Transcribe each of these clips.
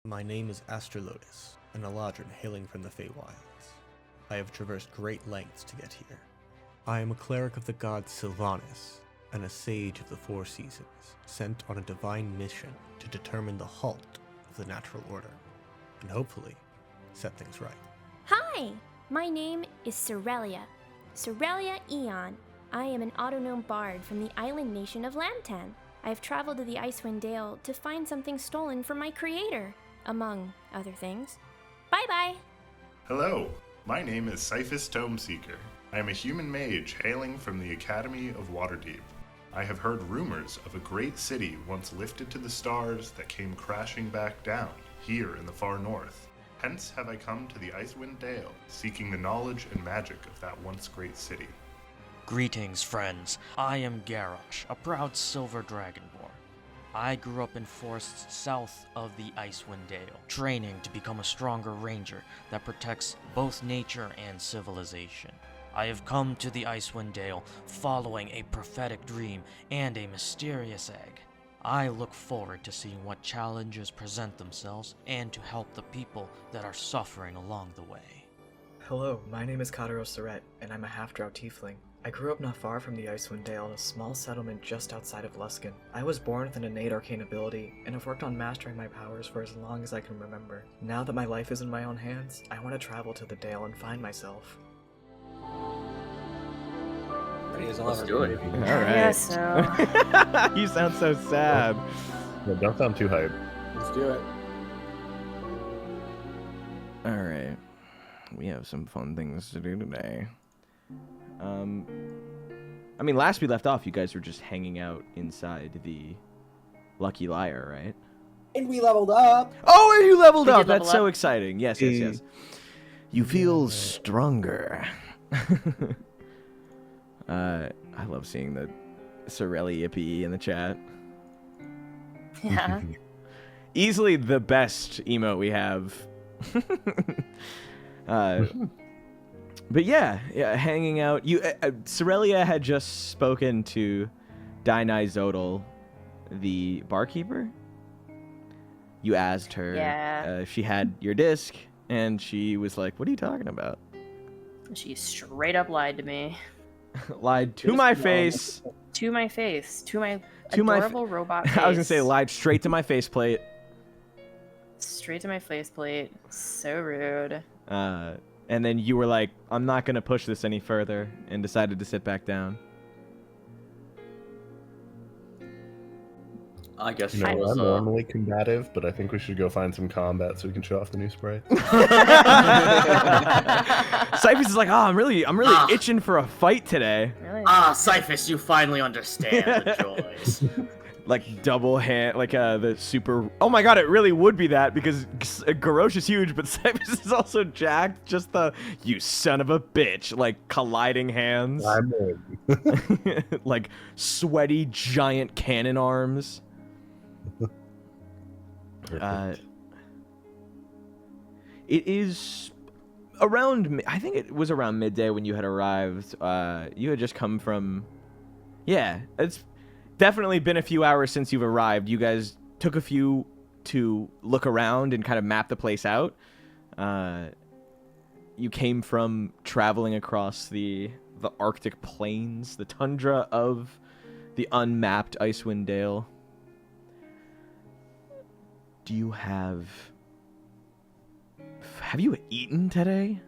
My name is Aster, an eladrin hailing from the Feywilds. I have traversed great lengths to get here. I am a cleric of the god Sylvanas, and a sage of the Four Seasons, sent on a divine mission to determine the halt of the natural order, and hopefully set things right. Hi, my name is Cerelia. Cerelia Eon. I am an autognome bard from the island nation of Lantan. I have traveled to the Icewind Dale to find something stolen from my creator, among other things. Bye-bye! Hello, my name is Cyphus Tomeseeker. I am a human mage hailing from the Academy of Waterdeep. I have heard rumors of a great city once lifted to the stars that came crashing back down, here in the far north. Hence have I come to the Icewind Dale, seeking the knowledge and magic of that once great city. Greetings, friends. I am Garrosh, a proud silver dragonborn. I grew up in forests south of the Icewind Dale, training to become a stronger ranger that protects both nature and civilization. I have come to the Icewind Dale following a prophetic dream and a mysterious egg. I look forward to seeing what challenges present themselves and to help the people that are suffering along the way. Hello, my name is Kataros, and I'm a half-drow tiefling. I grew up not far from the Icewind Dale in a small settlement just outside of Luskan. I was born with an innate arcane ability, and have worked on mastering my powers for as long as I can remember. Now that my life is in my own hands, I want to travel to the Dale and find myself. Let's do it. All right. Yeah, so... You sound so sad. No, don't sound too hype. Let's do it. All right. We have some fun things to do today. I mean, last we left off, you guys were just hanging out inside the Lucky Liar, right? And we leveled up. Oh, and you leveled We up. did level That's so up. exciting. Yes, yes, yes. You feel stronger. I love seeing the Cerelia PE in the chat. Yeah. Easily the best emote we have. But yeah, hanging out. You, Cerelia had just spoken to Dinai Zodal, the barkeeper. You asked her if she had your disc, and she was like, "What are you talking about?" She straight up lied to me. Lied to my face. To my face. To my To my adorable robot face. I was gonna say lied straight to my faceplate. Straight to my faceplate. So rude. And then you were like, "I'm not gonna push this any further," and decided to sit back down. I guess You know, she was, I'm normally combative, but I think we should go find some combat so we can show off the new spray. Cyphus is like, "Oh, I'm really itching for a fight today." Really? Cyphus, you finally understand the joys. Like double hand, like the super. Oh my god, it really would be that because Garrosh is huge, but Cyphus is also jacked. Just the "you son of a bitch" like colliding hands, I'm in. like sweaty giant cannon arms. It is around. I think it was around midday when you had arrived. You had just come from. Yeah, it's definitely been a few hours since you've arrived. You guys took a few to look around and kind of map the place out. You came from traveling across the Arctic plains, the tundra of the unmapped Icewind Dale. Do you have you eaten today?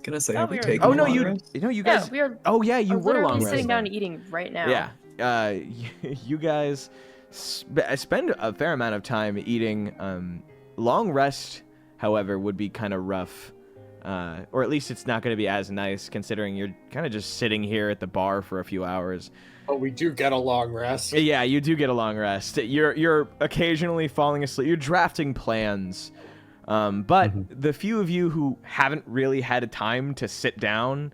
Gonna say, Oh, have we we were- taken Oh a no, long you rest? you guys. Yeah, we are. Oh yeah, you we're were literally long sitting resting. down eating right now. Yeah. You guys spend a fair amount of time eating. Long rest, however, would be kind of rough. Or at least it's not going to be as nice considering you're kind of just sitting here at the bar for a few hours. But we do get a long rest. Yeah, you do get a long rest. You're occasionally falling asleep. You're drafting plans. But the few of you who haven't really had a time to sit down,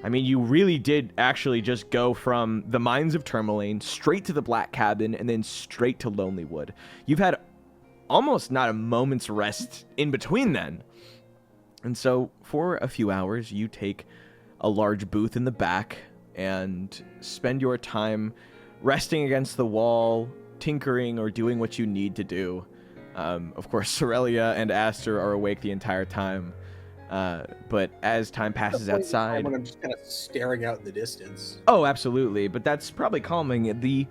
I mean, you really did actually just go from the mines of Tourmaline straight to the Black Cabin and then straight to Lonely Wood. You've had almost not a moment's rest in between then. And so for a few hours, you take a large booth in the back and spend your time resting against the wall, tinkering or doing what you need to do. Of course, Cerelia and Aster are awake the entire time. But as time passes outside... When I'm just kind of staring out in the distance. Oh, absolutely. But that's probably calming. The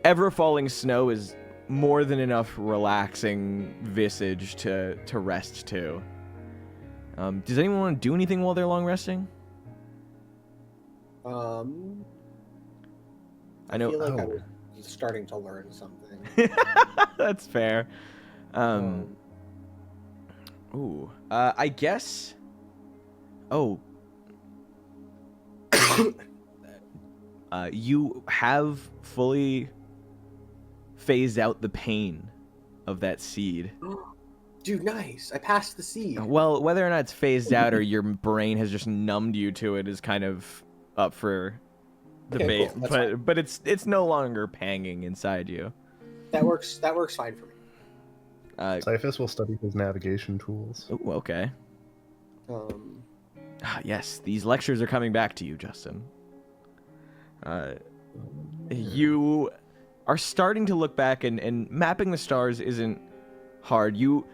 ever-falling snow is more than enough relaxing visage to rest to. Does anyone want to do anything while they're long resting? I know. feel like I was starting to learn something. That's fair. I guess. Oh. You have fully phased out the pain of that seed. Dude, nice. I passed the seed. Well, whether or not it's phased out or your brain has just numbed you to it is kind of up for debate. Okay, cool. But it's no longer panging inside you. That works fine for me. Cyphus will study his navigation tools. Ooh, okay. Yes, these lectures are coming back to you, Justin. You are starting to look back, and mapping the stars isn't hard. You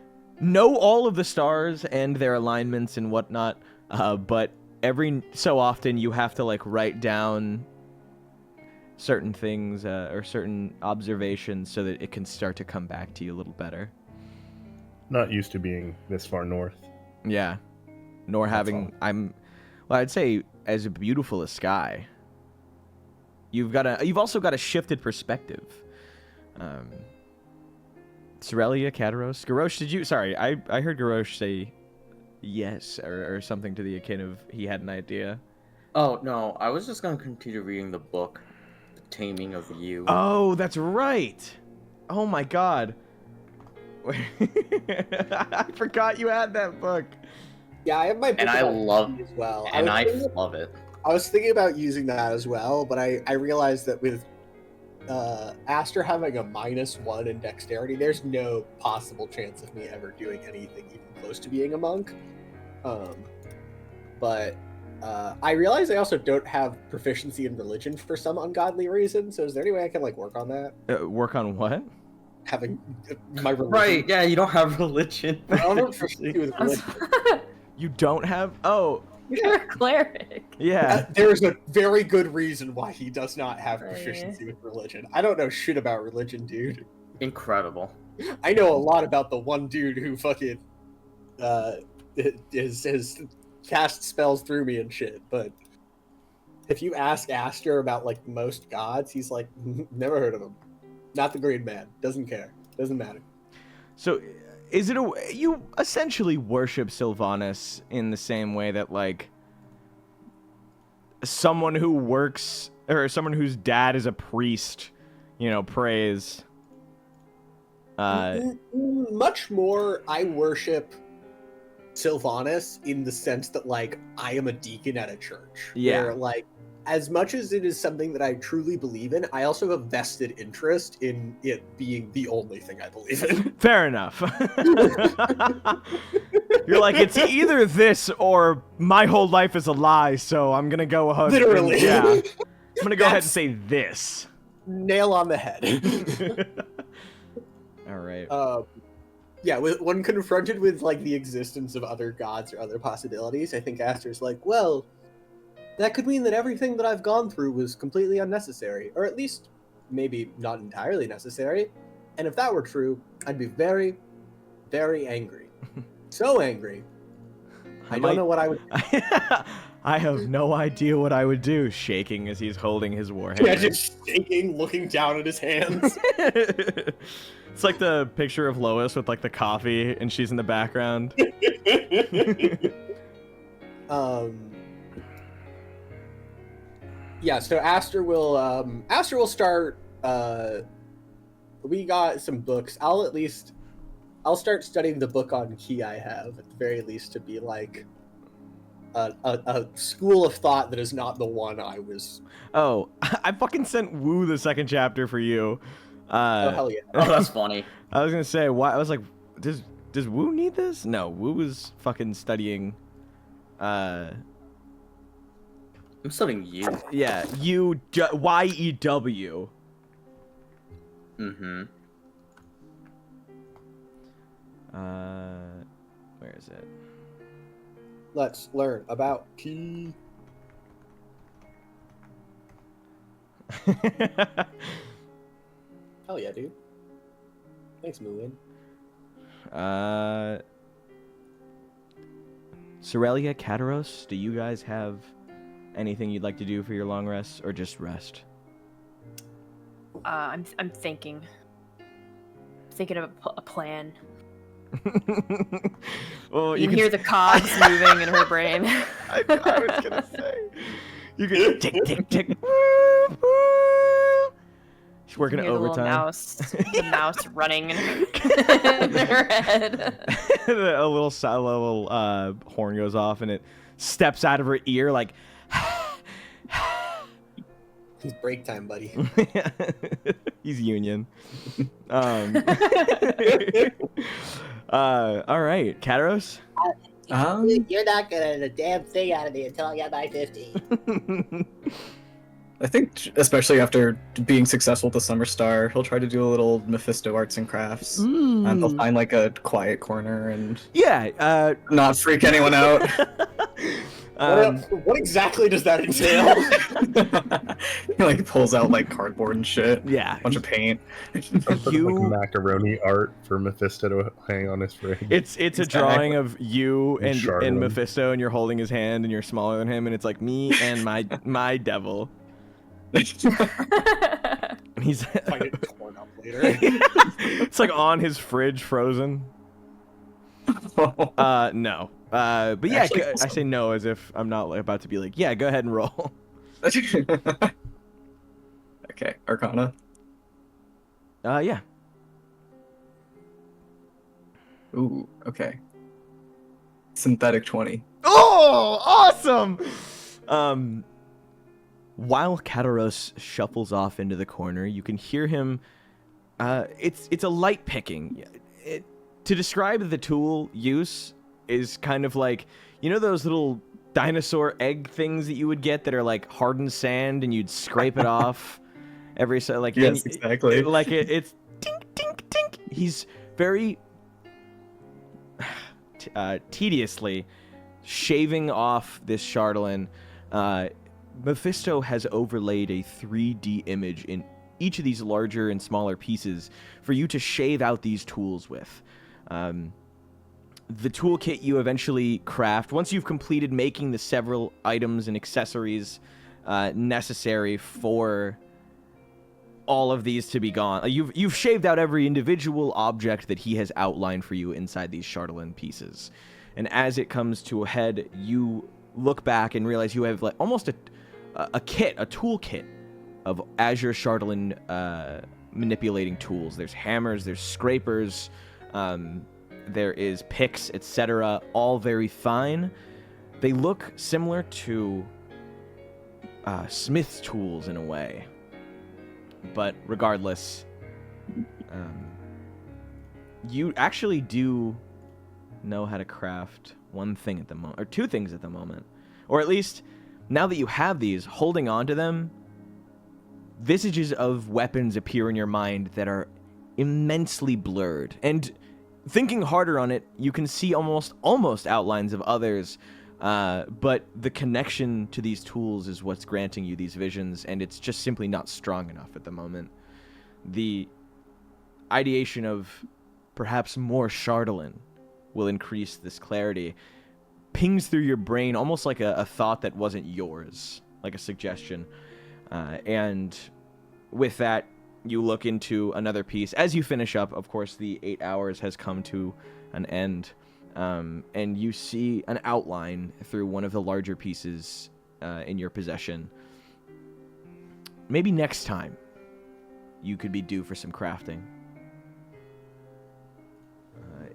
know all of the stars and their alignments and whatnot, but every so often you have to like write down certain things or certain observations so that it can start to come back to you a little better. Not used to being this far north. Yeah, nor having I'd say as beautiful a sky. You've also got a shifted perspective. Cerelia, Kataros, Garrosh. Did you? Sorry, I heard Garrosh say yes or something to the akin of he had an idea. Oh no, I was just gonna continue reading the book, The Taming of You. Oh, that's right. Oh my God. I forgot you had that book. Yeah, I have my book And I love as well. And I love it. I was thinking about using that as well, but I realized that with Aster having a -1 in dexterity, there's no possible chance of me ever doing anything even close to being a monk. But I realize I also don't have proficiency in religion for some ungodly reason. So is there any way I can like work on that? Work on what? Having my religion. Right? Yeah, you don't have religion. I don't have proficiency with religion. You don't have? Oh. You're a cleric. Yeah. There's a very good reason why he does not have proficiency with religion. I don't know shit about religion, dude. Incredible. I know a lot about the one dude who fucking is cast spells through me and shit, but if you ask Aster about like most gods, he's like, never heard of him. Not the Green Man. Doesn't care. Doesn't matter. So is it you essentially worship Sylvanas in the same way that like someone who works or someone whose dad is a priest, prays? Much more, I worship Sylvanas in the sense that like I am a deacon at a church. Yeah. Where, like, as much as it is something that I truly believe in, I also have a vested interest in it being the only thing I believe in. Fair enough. You're like, it's either this or my whole life is a lie, so I'm gonna go ahead. Literally. Yeah. I'm gonna go ahead and say this. Nail on the head. All right. Yeah, when confronted with like the existence of other gods or other possibilities, I think Aster's like, well, that could mean that everything that I've gone through was completely unnecessary, or at least maybe not entirely necessary. And if that were true, I'd be very, very angry. So angry. I don't know what I would do. I have no idea what I would do, shaking as he's holding his warhammer. Yeah, just shaking, looking down at his hands. It's like the picture of Lois with like the coffee and she's in the background. Yeah, so Aster will start, we got some books. I'll start studying the book on key I have, at the very least, to be like a school of thought that is not the one I was. Oh, I fucking sent Woo the second chapter for you. Oh, hell yeah. Oh, that's funny. I was gonna say, why? I was like, does Woo need this? No, Woo was fucking studying. I'm studying you. Yeah, YEW. Mm-hmm. is it? Let's learn about key. Hell yeah, dude. Thanks, Moolin. Cerelia, Kataros, do you guys have anything you'd like to do for your long rest, or just rest? I'm thinking of a plan. Well, you can hear the cogs moving in her brain. I was gonna say. You can tick, tick, tick. She's working overtime. The mouse running in her head. A little horn goes off and it steps out of her ear like. He's break time, buddy. He's union. All right, Kataros. You're not getting a damn thing out of me until I get my 50. I think, especially after being successful with the Summer Star, he'll try to do a little Mephisto arts and crafts, and he'll find like a quiet corner and not freak anyone out. What exactly does that entail? He like pulls out like cardboard and shit. Yeah, a bunch of paint. Like macaroni art for Mephisto to hang on his fridge. It's a drawing of you and Mephisto, and you're holding his hand, and you're smaller than him, and it's like me and my devil. He's Find it torn up later. It's like on his fridge, frozen. No. But yeah, Actually, I say no as if I'm not about to be like, yeah, go ahead and roll. Okay, Arcana. Yeah. Ooh, okay. Synthetic 20. Oh, awesome! While Kataros shuffles off into the corner, you can hear him. It's a light picking. To describe the tool use is kind of like, you know those little dinosaur egg things that you would get that are like hardened sand and you'd scrape it off every so like yes, exactly. It's tink tink tink. He's very tediously shaving off this Chardolin. Mephisto has overlaid a 3D image in each of these larger and smaller pieces for you to shave out these tools with. The toolkit you eventually craft, once you've completed making the several items and accessories necessary for all of these to be gone. You've shaved out every individual object that he has outlined for you inside these Chardolin pieces. And as it comes to a head, you look back and realize you have like almost a toolkit of Azure Chardolin manipulating tools. There's hammers, there's scrapers, there is picks, etc. All very fine. They look similar to smith's tools in a way. But regardless, you actually do know how to craft one thing at the moment, or two things at the moment. Or at least, now that you have these, holding on to them, visages of weapons appear in your mind that are immensely blurred. And thinking harder on it, you can see almost outlines of others, but the connection to these tools is what's granting you these visions, and it's just simply not strong enough at the moment. The ideation of perhaps more Chardolin will increase this clarity. Pings through your brain almost like a thought that wasn't yours, like a suggestion. And with that, you look into another piece. As you finish up, of course, the 8 hours has come to an end. And you see an outline through one of the larger pieces in your possession. Maybe next time you could be due for some crafting.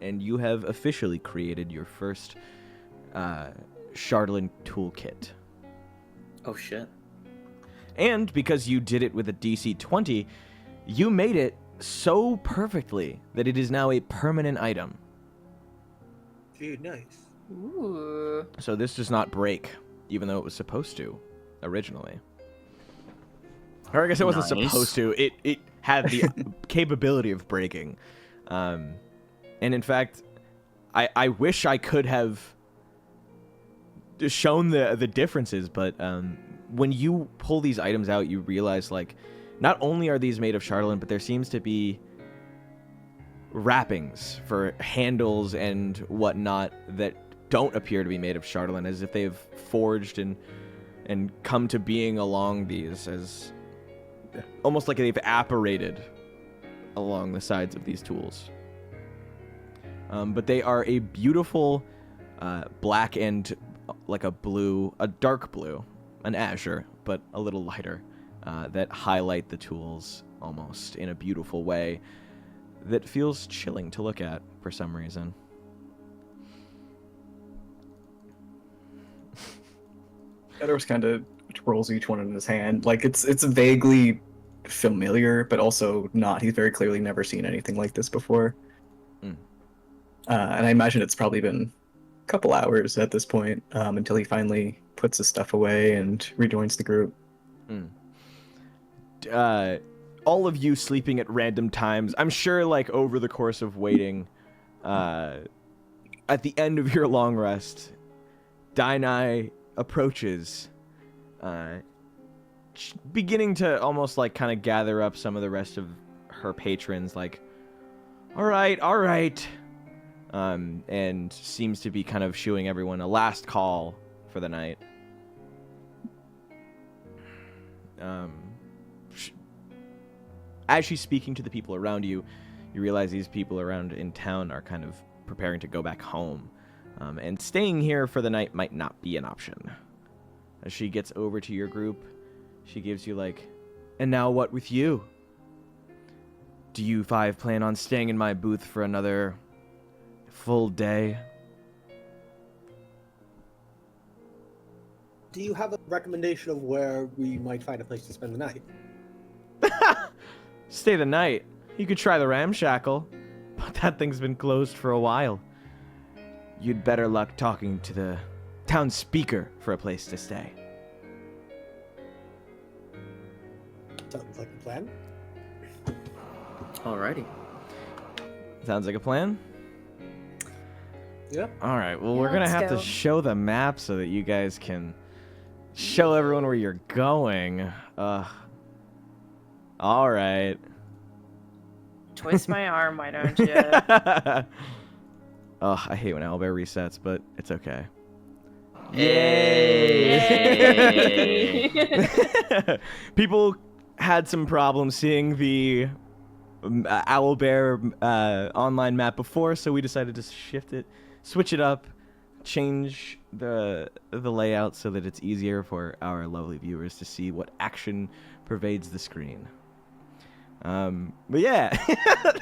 And you have officially created your first Chardolin toolkit. Oh shit. And because you did it with a DC 20, you made it so perfectly that it is now a permanent item. Dude, nice. Ooh. So this does not break, even though it was supposed to, originally. Or I guess it wasn't supposed to. It had the capability of breaking. And in fact, I wish I could have shown the differences, but when you pull these items out, you realize, like, not only are these made of Charlatan, but there seems to be wrappings for handles and whatnot that don't appear to be made of Charlatan, as if they've forged and come to being along these, as almost like they've apparated along the sides of these tools. But they are a beautiful black and like a dark blue, an azure, but a little lighter, that highlight the tools almost in a beautiful way that feels chilling to look at for some reason. Kataros kind of rolls each one in his hand. Like, it's vaguely familiar, but also not. He's very clearly never seen anything like this before. And I imagine it's probably been a couple hours at this point, until he finally puts his stuff away and rejoins the group. All of you sleeping at random times. I'm sure, like, over the course of waiting, at the end of your long rest, Dainai approaches, beginning to almost, like, kind of gather up some of the rest of her patrons, like, all right, and seems to be kind of shooing everyone a last call for the night. As she's speaking to the people around you, you realize these people around in town are kind of preparing to go back home, and staying here for the night might not be an option. As she gets over to your group, she gives you, like, and now what with you? Do you five plan on staying in my booth for another full day? Do you have a recommendation of where we might find a place to spend the night? Stay the night. You could try the Ramshackle, but that thing's been closed for a while. You'd better luck talking to the town speaker for a place to stay. Sounds like a plan. Alrighty. Sounds like a plan? Yeah. Alright, well, we're gonna have to show the map so that you guys can show everyone where you're going. Alright. Twist my arm, why don't you? Oh, I hate when owlbear resets, but it's okay. Yay! People had some problems seeing the owlbear online map before, so we decided to switch it up, change the layout so that it's easier for our lovely viewers to see what action pervades the screen. But yeah,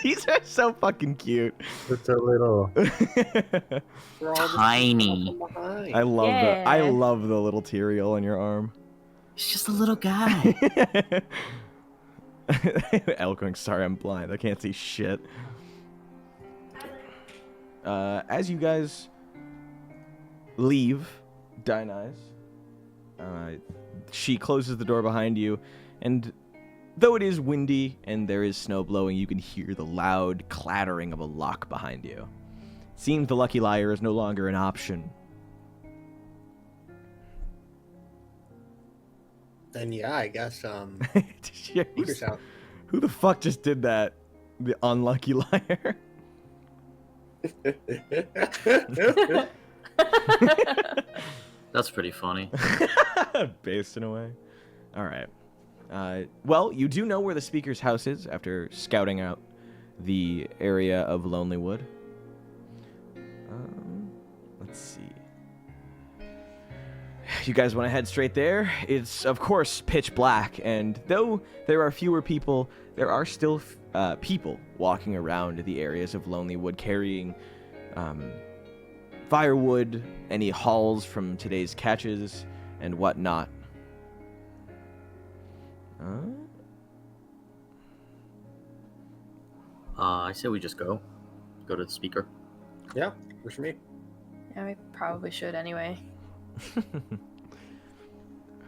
these are so fucking cute. It's a little tiny. I love the little Tyrael on your arm. He's just a little guy. Elle going, sorry, I'm blind. I can't see shit. As you guys leave Dainai's, she closes the door behind you, and though it is windy and there is snow blowing, you can hear the loud clattering of a lock behind you. It seems the Lucky Liar is no longer an option. Then yeah, I guess speakers out. Who the fuck just did that? The unlucky liar. That's pretty funny. Based in a way. All right. Well, you do know where the speaker's house is after scouting out the area of Lonelywood. Let's see. You guys want to head straight there? It's, of course, pitch black, and though there are fewer people, there are still people walking around the areas of Lonelywood carrying firewood, any hauls from today's catches, and whatnot. I say we just go to the speaker. Yeah, works for me. Yeah, we probably should anyway.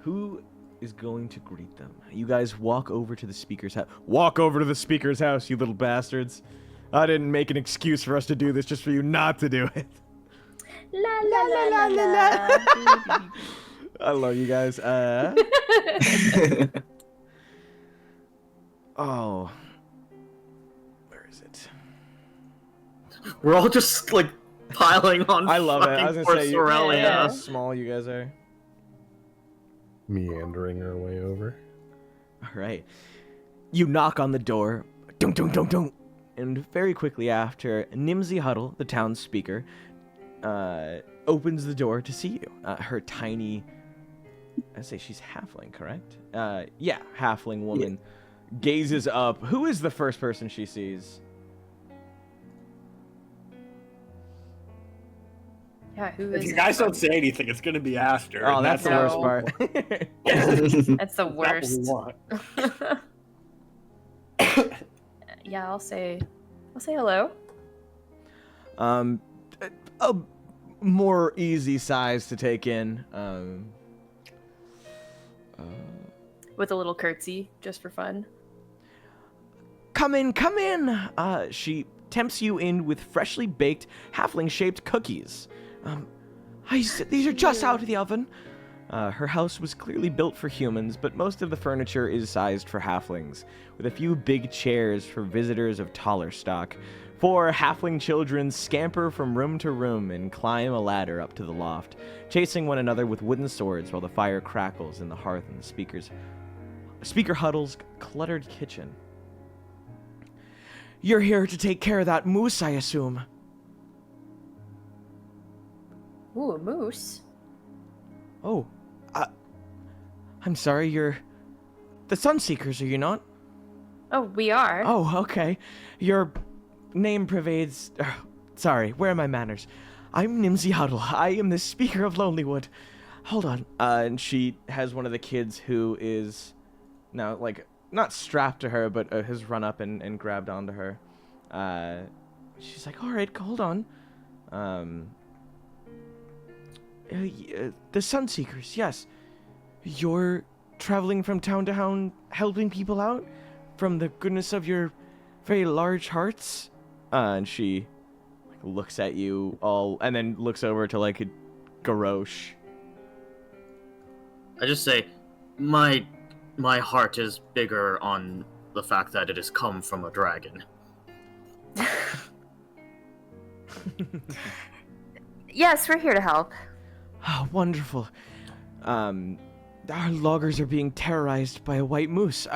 Who is going to greet them? You guys walk over to the speaker's house. Walk over to the speaker's house, you little bastards. I didn't make an excuse for us to do this just for you not to do it. La la la la la. I love you guys. Oh. Where is it? We're all just like piling on. I love it. I was gonna say, Cerelia. how small you guys are. Meandering our way over. All right. You knock on the door. Dunk, dunk, dunk, dunk. And very quickly after, Nimsy Huddle, the town speaker, opens the door to see you. Her tiny, I say she's halfling, correct? Yeah, halfling woman gazes up. Who is the first person she sees? Yeah, who If is you guys don't say anything, it's gonna be Aster. Oh, and that's the No. worst part. That's the worst. What we want. Yeah, I'll say hello. A more easy size to take in. With a little curtsy, just for fun. Come in, come in! She tempts you in with freshly baked, halfling-shaped cookies. These are just out of the oven. Her house was clearly built for humans, but most of the furniture is sized for halflings, with a few big chairs for visitors of taller stock. 4 halfling children scamper from room to room and climb a ladder up to the loft, chasing one another with wooden swords while the fire crackles in the hearth in the Speaker Huddle's cluttered kitchen. You're here to take care of that moose, I assume. Ooh, a moose. Oh, I'm sorry, you're the Sunseekers, are you not? Oh, we are. Oh, okay. Your name pervades... sorry, where are my manners? I'm Nimsy Huddle. I am the Speaker of Lonelywood. Hold on. And she has one of the kids who is now, like, not strapped to her, but has run up and grabbed onto her. She's like, all right, hold on. The Sunseekers, yes. You're traveling from town to town, helping people out from the goodness of your very large hearts. And she looks at you all, and then looks over to like Garrosh. I just say, my heart is bigger on the fact that it has come from a dragon. Yes, we're here to help. Oh, wonderful. Our loggers are being terrorized by a white moose.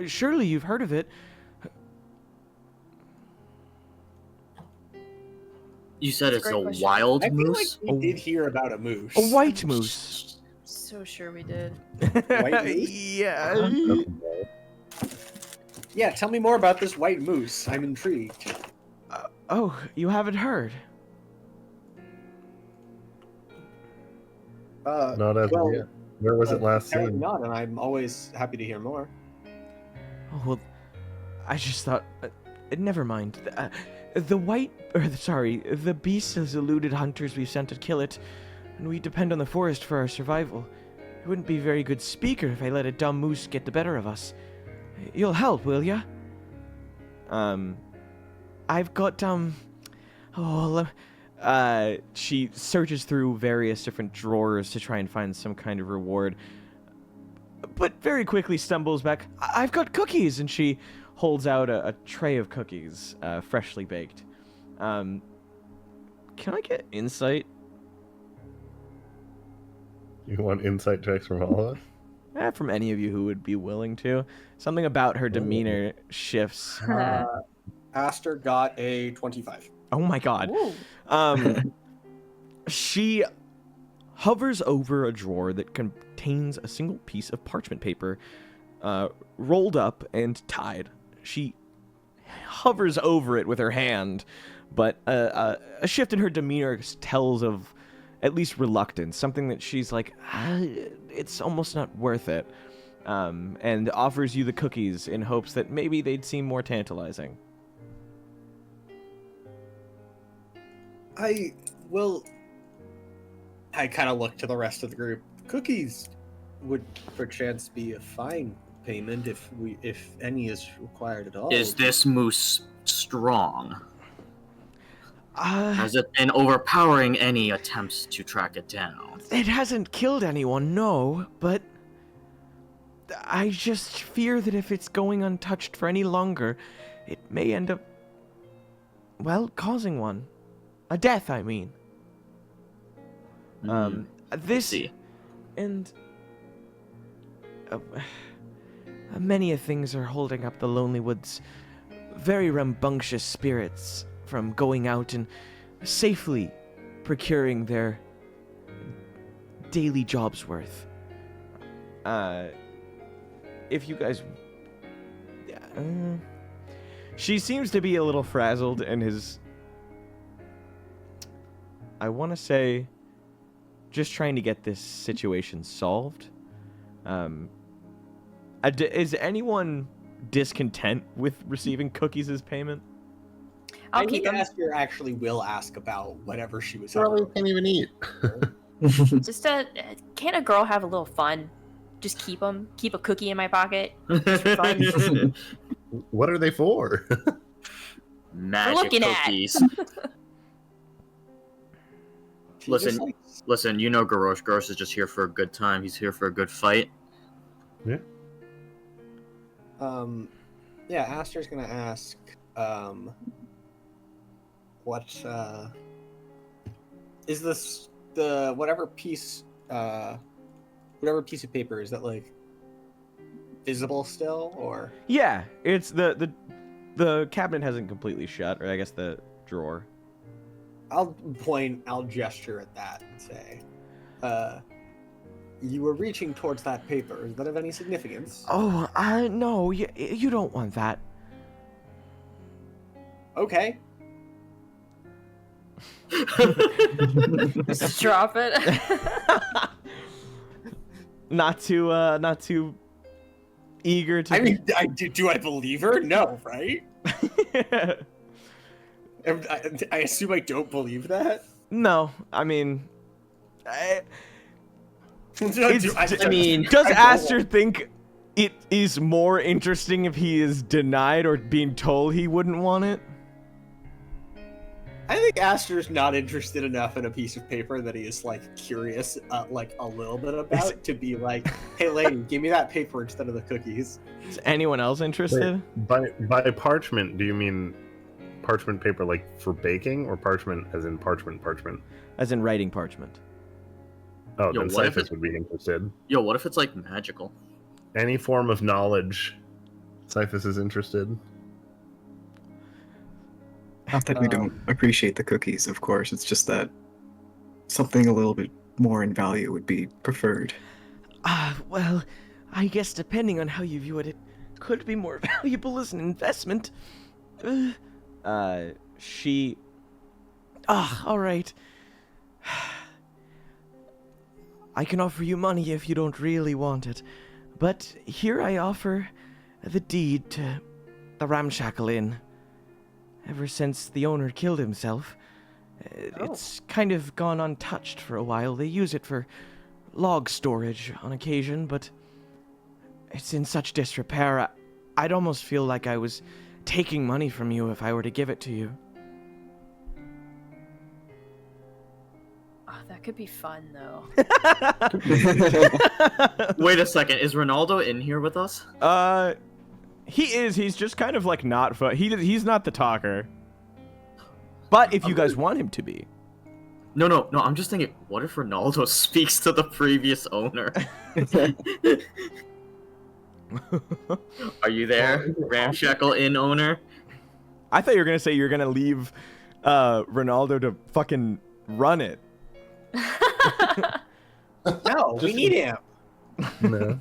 Surely you've heard of it. You said it's a question. wild I feel moose? like we did hear about a moose. A white moose. So sure we did. White moose? Yeah. Yeah, tell me more about this white moose. I'm intrigued. Oh, you haven't heard? Not as of yet. Where was it last apparently seen? Not, and I'm always happy to hear more. Oh, well, I just thought... never mind. The beast has eluded hunters we've sent to kill it, and we depend on the forest for our survival. It wouldn't be a very good speaker if I let a dumb moose get the better of us. You'll help, will ya? I've got, she searches through various different drawers to try and find some kind of reward, but very quickly stumbles back. I've got cookies, and she holds out a tray of cookies, freshly baked. Can I get insight? You want insight checks from all of us? From any of you who would be willing to. Something about her demeanor shifts. Aster got a 25. Oh my god. She hovers over a drawer that contains a single piece of parchment paper, rolled up and tied. She hovers over it with her hand, but a shift in her demeanor tells of at least reluctance, something that she's like, it's almost not worth it, and offers you the cookies in hopes that maybe they'd seem more tantalizing. I kind of look to the rest of the group. Cookies would perchance be a fine payment if any is required at all. Is this moose strong? Has it been overpowering any attempts to track it down? It hasn't killed anyone, no, but I just fear that if it's going untouched for any longer, it may end up, well, causing one. A death, I mean. This, and many a things are holding up the Lonely Woods' very rambunctious spirits from going out and safely procuring their daily job's worth. If you guys... she seems to be a little frazzled and is... I want to say... just trying to get this situation solved. Is anyone discontent with receiving cookies as payment? I think Aster actually will ask about whatever she was. Probably can't even eat. Just can't a girl have a little fun? Just keep them. Keep a cookie in my pocket. Just for fun. What are they for? Magic cookies. Listen, you know Garrosh. Garrosh is just here for a good time. He's here for a good fight. Yeah. Yeah, Aster's gonna ask, what, is this whatever piece of paper, is that, like, visible still, or? Yeah, it's the cabinet hasn't completely shut, or I guess the drawer. I'll gesture at that and say, you were reaching towards that paper. Is that of any significance? Oh, no, you don't want that. Okay. Just drop it. Not too eager to... I mean, do I believe her? No, right? I assume I don't believe that? No, I mean... Does Aster think it is more interesting if he is denied or being told he wouldn't want it? I think Aster's not interested enough in a piece of paper that he is, like, curious, like, a little bit about to be like, hey, lady, give me that paper instead of the cookies. Is anyone else interested? Wait, by parchment, do you mean parchment paper, like, for baking, or parchment as in parchment? As in writing parchment. Oh, then Cyphus would be interested. Yo, what if it's, like, magical? Any form of knowledge, Cyphus is interested. Not that we don't appreciate the cookies, of course. It's just that something a little bit more in value would be preferred. Well, I guess depending on how you view it, it could be more valuable as an investment. All right. I can offer you money if you don't really want it, but here I offer the deed to the Ramshackle Inn. Ever since the owner killed himself, it's kind of gone untouched for a while. They use it for log storage on occasion, but it's in such disrepair, I'd almost feel like I was taking money from you if I were to give it to you. Oh, that could be fun, though. Wait a second, is Ronaldo in here with us? He is. He's just kind of like not fun. He's not the talker. But if you guys want him to be. No, I'm just thinking, what if Ronaldo speaks to the previous owner? Are you there, Ramshackle Inn owner? I thought you were going to say you're going to leave Ronaldo to fucking run it. No, we need him. No.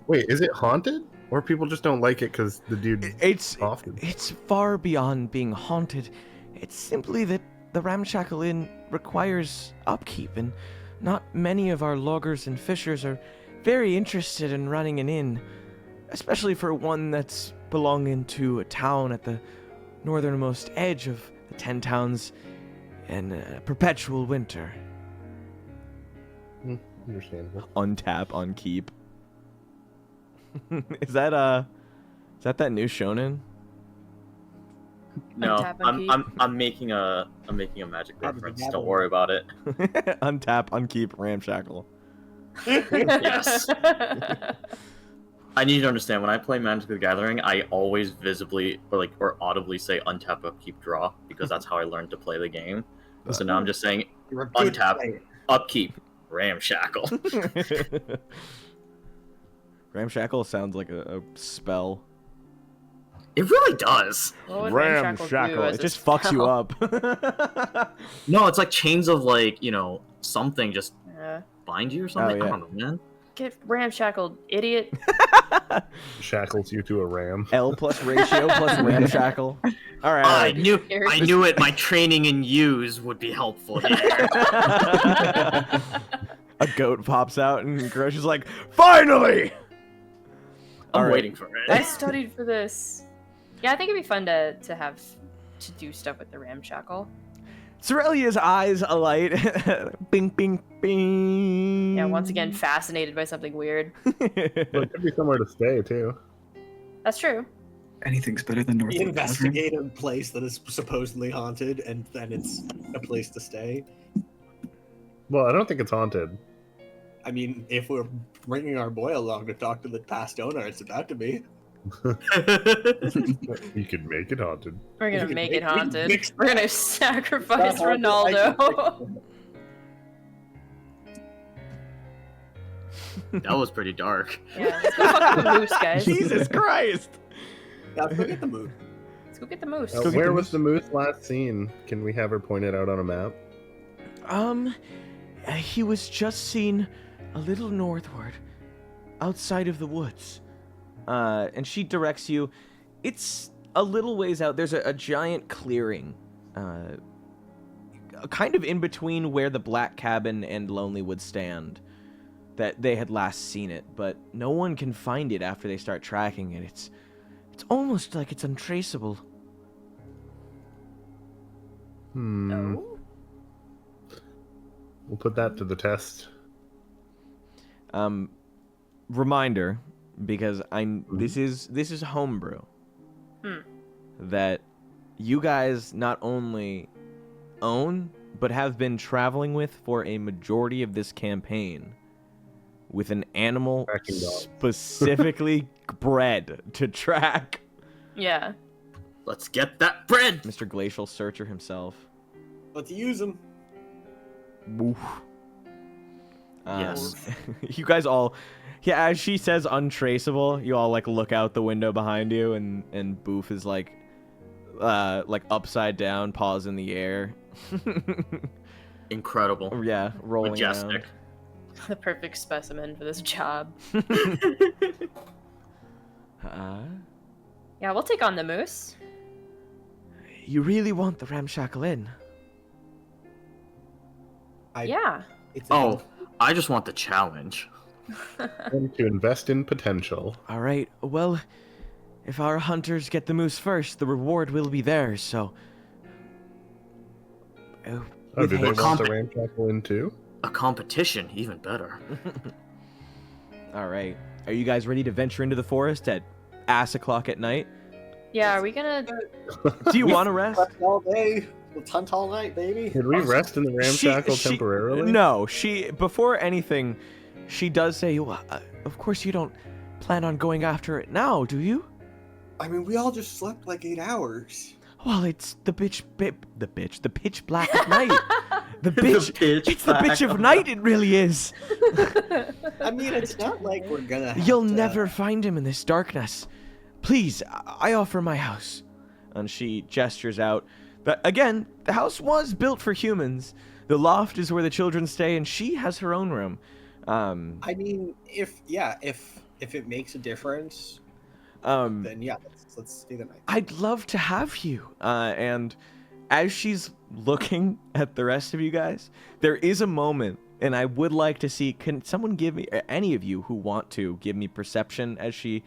Wait, is it haunted? Or people just don't like it because the dude it's far beyond being haunted. It's simply that the Ramshackle Inn requires upkeep, and not many of our loggers and fishers are very interested in running an inn, especially for one that's belonging to a town at the northernmost edge of the 10 towns in perpetual winter. Understandable. Untap, unkeep. Is that that new shonen? No, Untap, unkeep. I'm making a magic reference. Don't worry about it. Untap, unkeep, ramshackle. Yes. I need you to understand, when I play Magic the Gathering, I always visibly or audibly say untap, upkeep, draw, because that's how I learned to play the game. So now I'm just saying untap, upkeep, ramshackle. Ramshackle sounds like a spell. It really does. What would Ramshackle. do as It a just fucks you spell? up. No, it's like chains of something just Yeah. bind you or something. Oh, yeah. I don't know, man. Get ramshackled, idiot. Shackles you to a ram. L plus ratio plus ramshackle. All right. I knew it. My training in use would be helpful here. A goat pops out and Garrosh is like, finally! I'm waiting for it. I studied for this. Yeah, I think it'd be fun to do stuff with the ramshackle. Cerelia's eyes alight. Bing, bing, bing. Yeah, once again, fascinated by something weird. Well, it could be somewhere to stay too. That's true. Anything's better than North. We investigate a place that is supposedly haunted, and then it's a place to stay. Well, I don't think it's haunted. I mean, if we're bringing our boy along to talk to the past owner, it's about to be. You could make it haunted. We're gonna make it haunted. mix We're gonna sacrifice Ronaldo. That was pretty dark. Yeah, let's go fuck the moose, guys. Jesus Christ! Yeah, let's go get the moose. Let's go get the moose. Where was the moose last seen? Can we have her pointed out on a map? He was just seen a little northward, outside of the woods. And she directs you. It's a little ways out. There's a giant clearing, kind of in between where the Black Cabin and Lonely Wood stand, that they had last seen it, but no one can find it after they start tracking it. It's almost like it's untraceable. No. We'll put that to the test. Reminder, because this is homebrew. That you guys not only own, but have been traveling with for a majority of this campaign, with an animal specifically bred to track. Yeah. Let's get that bread. Mr. Glacial Searcher himself. Let's use him. Oof. Yes. You guys all, yeah, as she says untraceable, you all like look out the window behind you, and Boof is like upside down, paws in the air. Incredible. Yeah, rolling Majestic. around. The perfect specimen for this job. Yeah, we'll take on the moose. You really want the ramshackle in? Yeah. I just want the challenge. And to invest in potential. All right. Well, if our hunters get the moose first, the reward will be theirs. So. Do they want the ramshackle in too? A competition, even better. All right. Are you guys ready to venture into the forest at ass o'clock at night? Yeah, are we gonna... Do you want to rest? All day. Let's hunt all night, baby. Can we rest in the ramshackle temporarily? No, before anything, she does say, well, of course you don't plan on going after it now, do you? I mean, we all just slept like 8 hours. Well, it's the pitch black of night. It's the bitch of night, it really is. I mean, it's not like we're gonna have You'll never find him in this darkness. Please, I offer my house. And she gestures out. But again, the house was built for humans. The loft is where the children stay, and she has her own room. I mean, if it makes a difference, then yeah, let's stay the night. I'd love to have you. And as she's looking at the rest of you guys, there is a moment, and I would like to see, can someone give me, any of you who want to, give me perception as she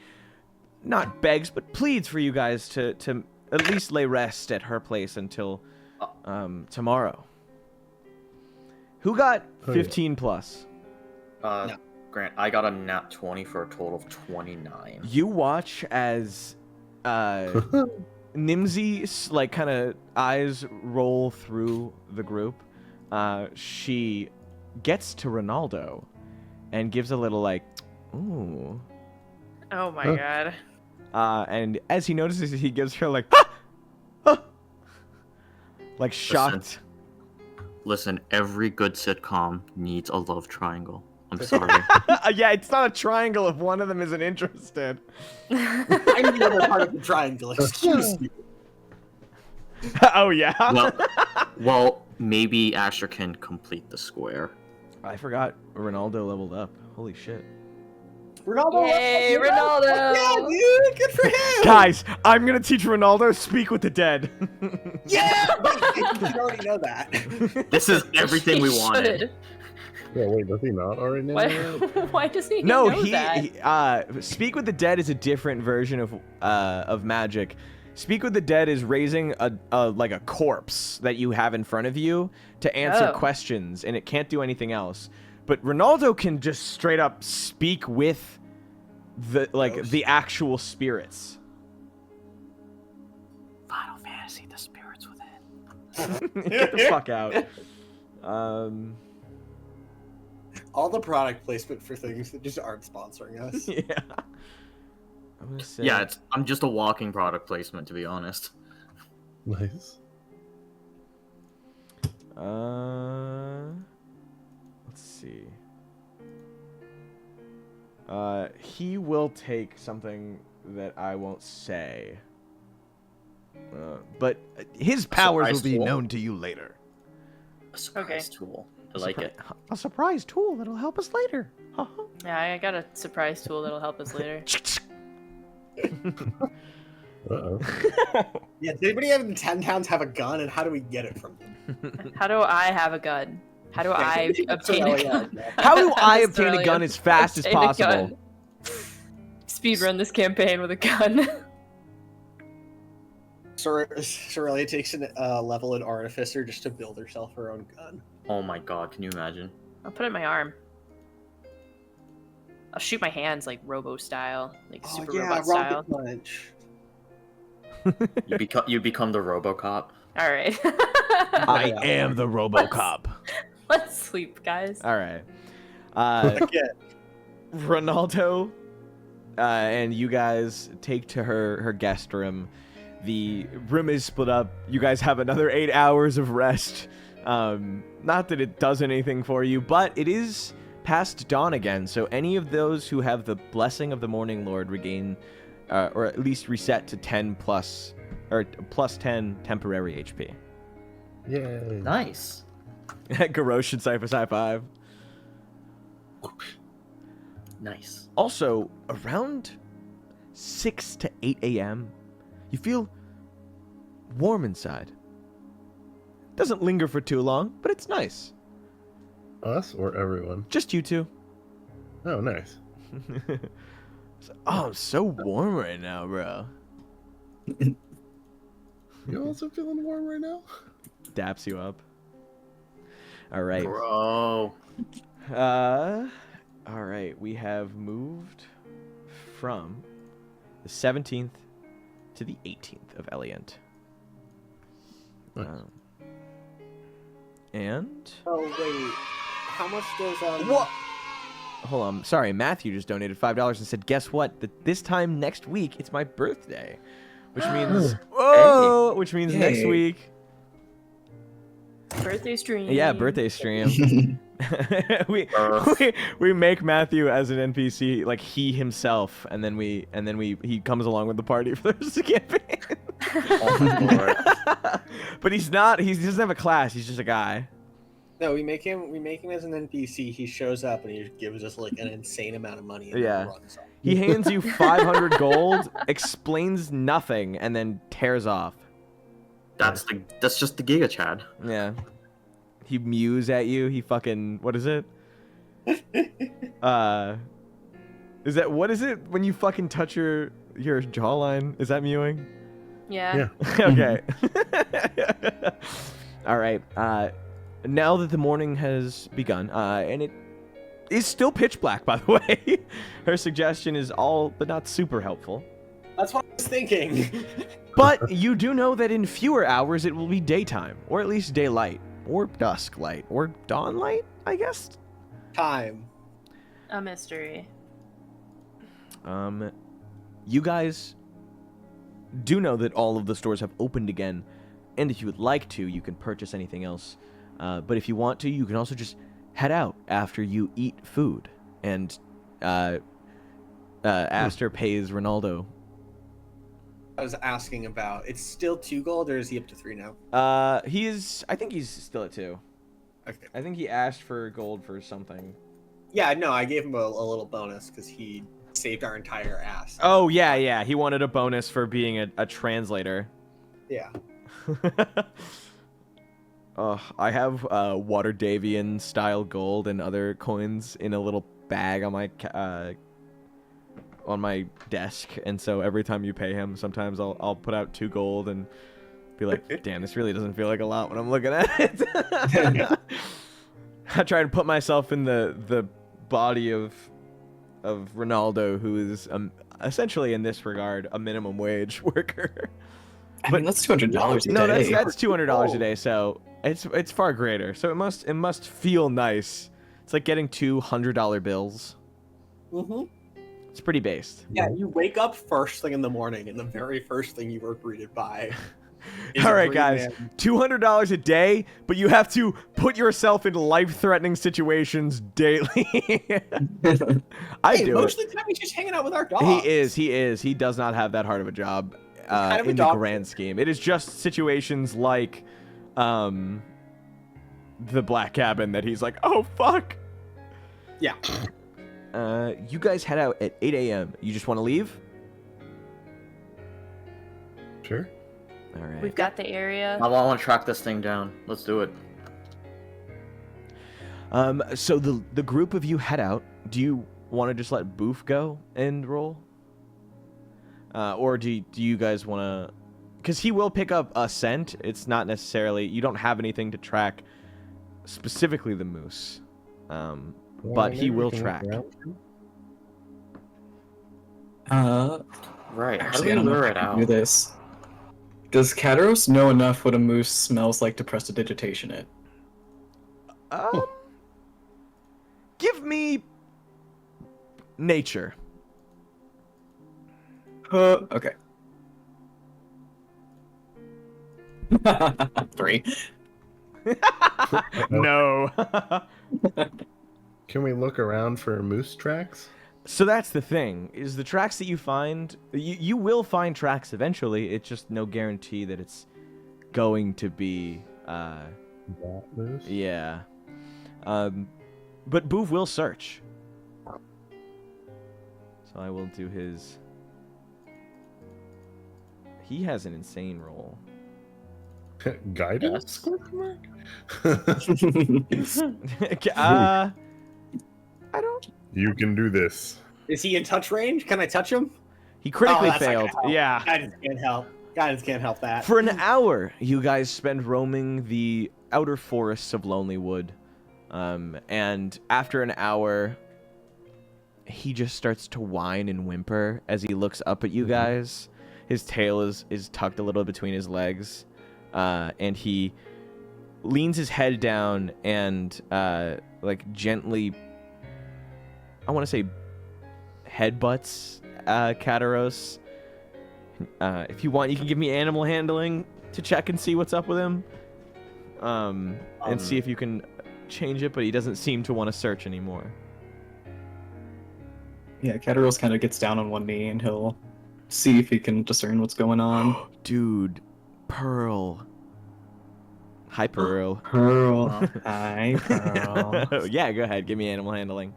not begs, but pleads for you guys to at least lay rest at her place until tomorrow. Who got 15 plus? No. Grant, I got a nat 20 for a total of 29. You watch as Nimsy, like, kind of eyes roll through the group. She gets to Ronaldo and gives a little, like, ooh. Oh my god. And as he notices it, he gives her, like, ah! Ah! Like, shocked. Listen, every good sitcom needs a love triangle. I'm sorry. Yeah, it's not a triangle if one of them isn't interested. I'm the other part of the triangle, excuse you. Oh, yeah? Well, maybe Aster can complete the square. I forgot Ronaldo leveled up. Holy shit. Ronaldo! Yay, Ronaldo! Yeah, dude, good for him! Guys, I'm gonna teach Ronaldo speak with the dead. Yeah! You already know that. This is everything we wanted. Should. Yeah, wait, does he not already know that? Why does he No, know that? Speak with the Dead is a different version of magic. Speak with the Dead is raising like a corpse that you have in front of you to answer questions, and it can't do anything else. But Ronaldo can just straight up speak with the actual spirits. Final Fantasy, the spirits within. Get the fuck out. All the product placement for things that just aren't sponsoring us. Yeah. I'm gonna say... Yeah, I'm just a walking product placement, to be honest. Nice. Let's see. He will take something that I won't say. But his powers will be known to you later. A surprise tool. I like it. A surprise tool that'll help us later. Yeah, I got a surprise tool that'll help us later. Uh-oh. Yeah, does anybody in 10 towns have a gun, and how do we get it from them? How do I have a gun? How do I obtain a gun? How do I obtain a gun as fast as possible? Speedrun this campaign with a gun. Cerelia takes a level in Artificer just to build herself her own gun. Oh my god, can you imagine? I'll put it in my arm. I'll shoot my hands like Robo style, like super robot style. Punch. You become the RoboCop. All right. I am the RoboCop. Let's sleep, guys. All right. Ronaldo and you guys take to her guest room. The room is split up. You guys have another 8 hours of rest. Not that it does anything for you, but it is past dawn again, so any of those who have the blessing of the Morning Lord regain, or at least reset to 10 plus, or plus 10 temporary HP. Yay. Nice. Garrosh and Cyphus high five. Nice. Also, around 6 to 8 a.m., you feel warm inside. Doesn't linger for too long, but it's nice. Us or everyone? Just you two. Oh, nice. Oh, I'm so warm right now, bro. You also feeling warm right now? Daps you up. All right. Bro. All right. We have moved from the 17th to the 18th of Eliant. Nice. And... Oh, wait. How much does, What? Hold on. Sorry, Matthew just donated $5 and said, guess what? This time next week, it's my birthday. Which means... Whoa! Which means next week... Birthday stream. Yeah, birthday stream. we make Matthew as an NPC, like he himself, and then he comes along with the party for the rest of the campaign. Oh my lord. But he's not. He doesn't have a class. He's just a guy. No, we make him as an NPC. He shows up and he gives us like an insane amount of money. And Yeah. then runs off. He hands you 500 gold, explains nothing, and then tears off. That's just the Giga Chad. Yeah. He mews at you. He fucking... What is it? What is it when you fucking touch your jawline? Is that mewing? Yeah. Okay. All right. Now that the morning has begun, and it is still pitch black, by the way, her suggestion is all but not super helpful. That's what I was thinking. But you do know that in fewer hours it will be daytime, or at least daylight, or dusk light, or dawn light, I guess. Time. A mystery. You guys do know that all of the stores have opened again, and if you would like to, you can purchase anything else. But if you want to, you can also just head out after you eat food, and Aster pays Ronaldo. I was asking about. It's still 2 gold, or is he up to 3 now? I think he's still at 2. Okay. I think he asked for gold for something. Yeah, no, I gave him a little bonus because he saved our entire ass. Oh, yeah. He wanted a bonus for being a translator. Yeah. I have Water Davian style gold and other coins in a little bag on my desk, and so every time you pay him, sometimes I'll put out 2 gold and be like, damn, this really doesn't feel like a lot when I'm looking at it. I try to put myself in the body of Ronaldo, who is essentially in this regard a minimum wage worker. I mean, that's $200 a day. No, that's $200 a day, so it's far greater. So it must feel nice. It's like getting 2 $100 bills. Mm-hmm. It's pretty based. Yeah, you wake up first thing in the morning, and the very first thing you were greeted by. All right, guys, $200 a day, but you have to put yourself in life-threatening situations daily. I do. Most of the time, he's just hanging out with our dog. He is. He does not have that hard of a job in the grand scheme. It is just situations like the Black Cabin that he's like, oh, fuck. Yeah. You guys head out at 8 a.m. You just want to leave? Sure. All right. We've got the area. I want to track this thing down. Let's do it. So the group of you head out. Do you want to just let Boof go and roll? Or do you guys want to... Because he will pick up a scent. It's not necessarily... You don't have anything to track specifically the moose. But he will track. Right. Actually, How I do don't we know lure if it I can out? do this. Does Kataros know enough what a moose smells like to prestidigitation it? Give me nature. Okay. 3. No. Can we look around for moose tracks? So that's the thing, is the tracks that you find, you will find tracks eventually, it's just no guarantee that it's going to be, That moose? yeah. But Boof will search. So I will do his... He has an insane roll. Guidance? I don't... You can do this. Is he in touch range? Can I touch him? He critically that's not failed. gonna help. Yeah. Guidance can't help. Guidance can't help that. For an hour, you guys spend roaming the outer forests of Lonely Wood. And after an hour, he just starts to whine and whimper as he looks up at you guys. His tail is tucked a little between his legs. And he leans his head down and like gently, I want to say, headbutts Kataros. If you want, you can give me animal handling to check and see what's up with him. And see if you can change it, but he doesn't seem to want to search anymore. Yeah, Kataros kind of gets down on one knee and he'll see if he can discern what's going on. Dude, Pearl. Hi, Pearl. Pearl. Hi, Pearl. Yeah, go ahead. Give me animal handling.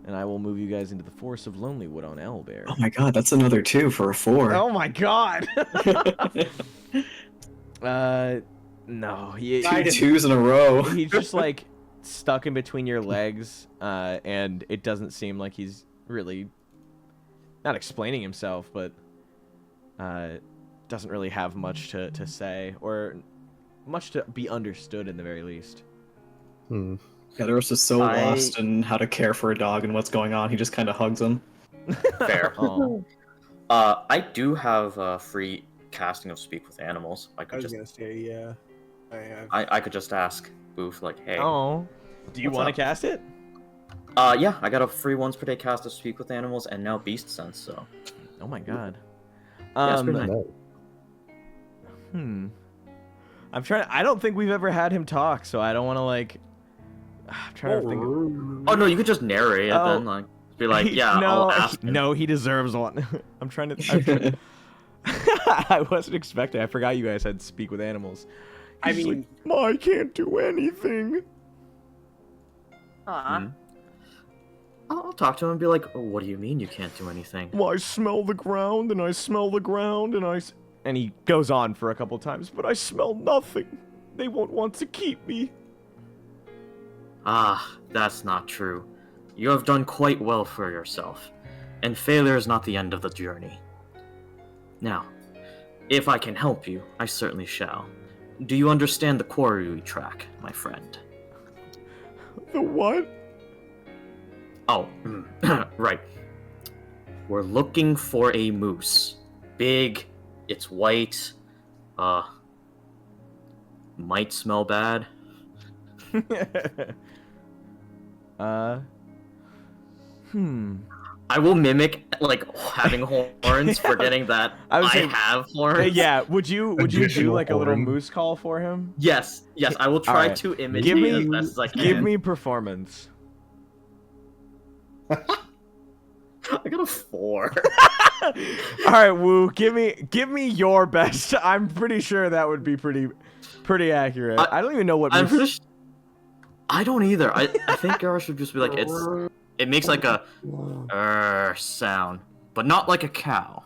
And I will move you guys into the Forest of Lonelywood on Owlbear. Oh my god, that's another 2 for a 4. Oh my god! No. He, 2 2s in a row. He's just like stuck in between your legs, and it doesn't seem like he's really not explaining himself, but doesn't really have much to say, or much to be understood in the very least. Kataros is so lost in how to care for a dog and what's going on, he just kind of hugs him. Fair. I do have free casting of Speak with Animals. I I could was just gonna say, yeah. I have. I could just ask Boof like, hey. Oh. Do you What's want to up? cast it? Yeah, I got a free once per day cast of Speak with Animals and now Beast Sense, so. Oh my god. Yeah, it's pretty nice. I'm trying. I don't think we've ever had him talk, so I don't want to like. I'm trying to think. Oh no, you could just narrate it then, like be like, yeah, no, I'll ask him. no, he deserves one. I'm trying to. I wasn't expecting. I forgot you guys had Speak with Animals. I He's mean, like, I can't do anything. Aw. I'll talk to him and be like, oh, what do you mean you can't do anything? Well, I smell the ground, and I smell the ground, and he goes on for a couple times, but I smell nothing. They won't want to keep me. Ah, that's not true. You have done quite well for yourself, and failure is not the end of the journey. Now, if I can help you, I certainly shall. Do you understand the quarry track, my friend? The what? Oh, right. We're looking for a moose. Big, it's white, might smell bad. I will mimic, like, having horns, forgetting that I have horns. Yeah, would you do like a little moose call for him? Yes, I will try Alright. to imitate as best as I can. Give me performance. I got a 4. All right, Woo. Give me your best. I'm pretty sure that would be pretty accurate. I don't even know what. I don't either. I think Garrosh would just be like, it makes like a sound, but not like a cow.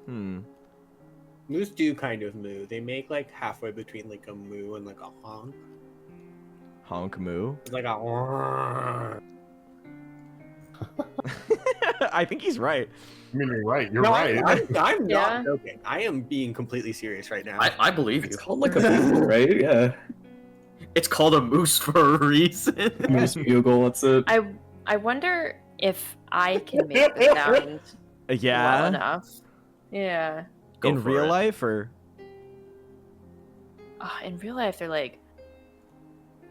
Moose do kind of moo. They make like halfway between like a moo and like a honk. Honk moo. It's like a. I think he's right. I mean, you're right. You're No, right. I'm Yeah. not joking. I am being completely serious right now. I believe you. It's called like a moose, right? Yeah. It's called a moose for a reason. Moose bugle. What's it? I wonder if I can make the sound well Yeah. enough. Yeah. Go In for real it. life, or In real life, they're like,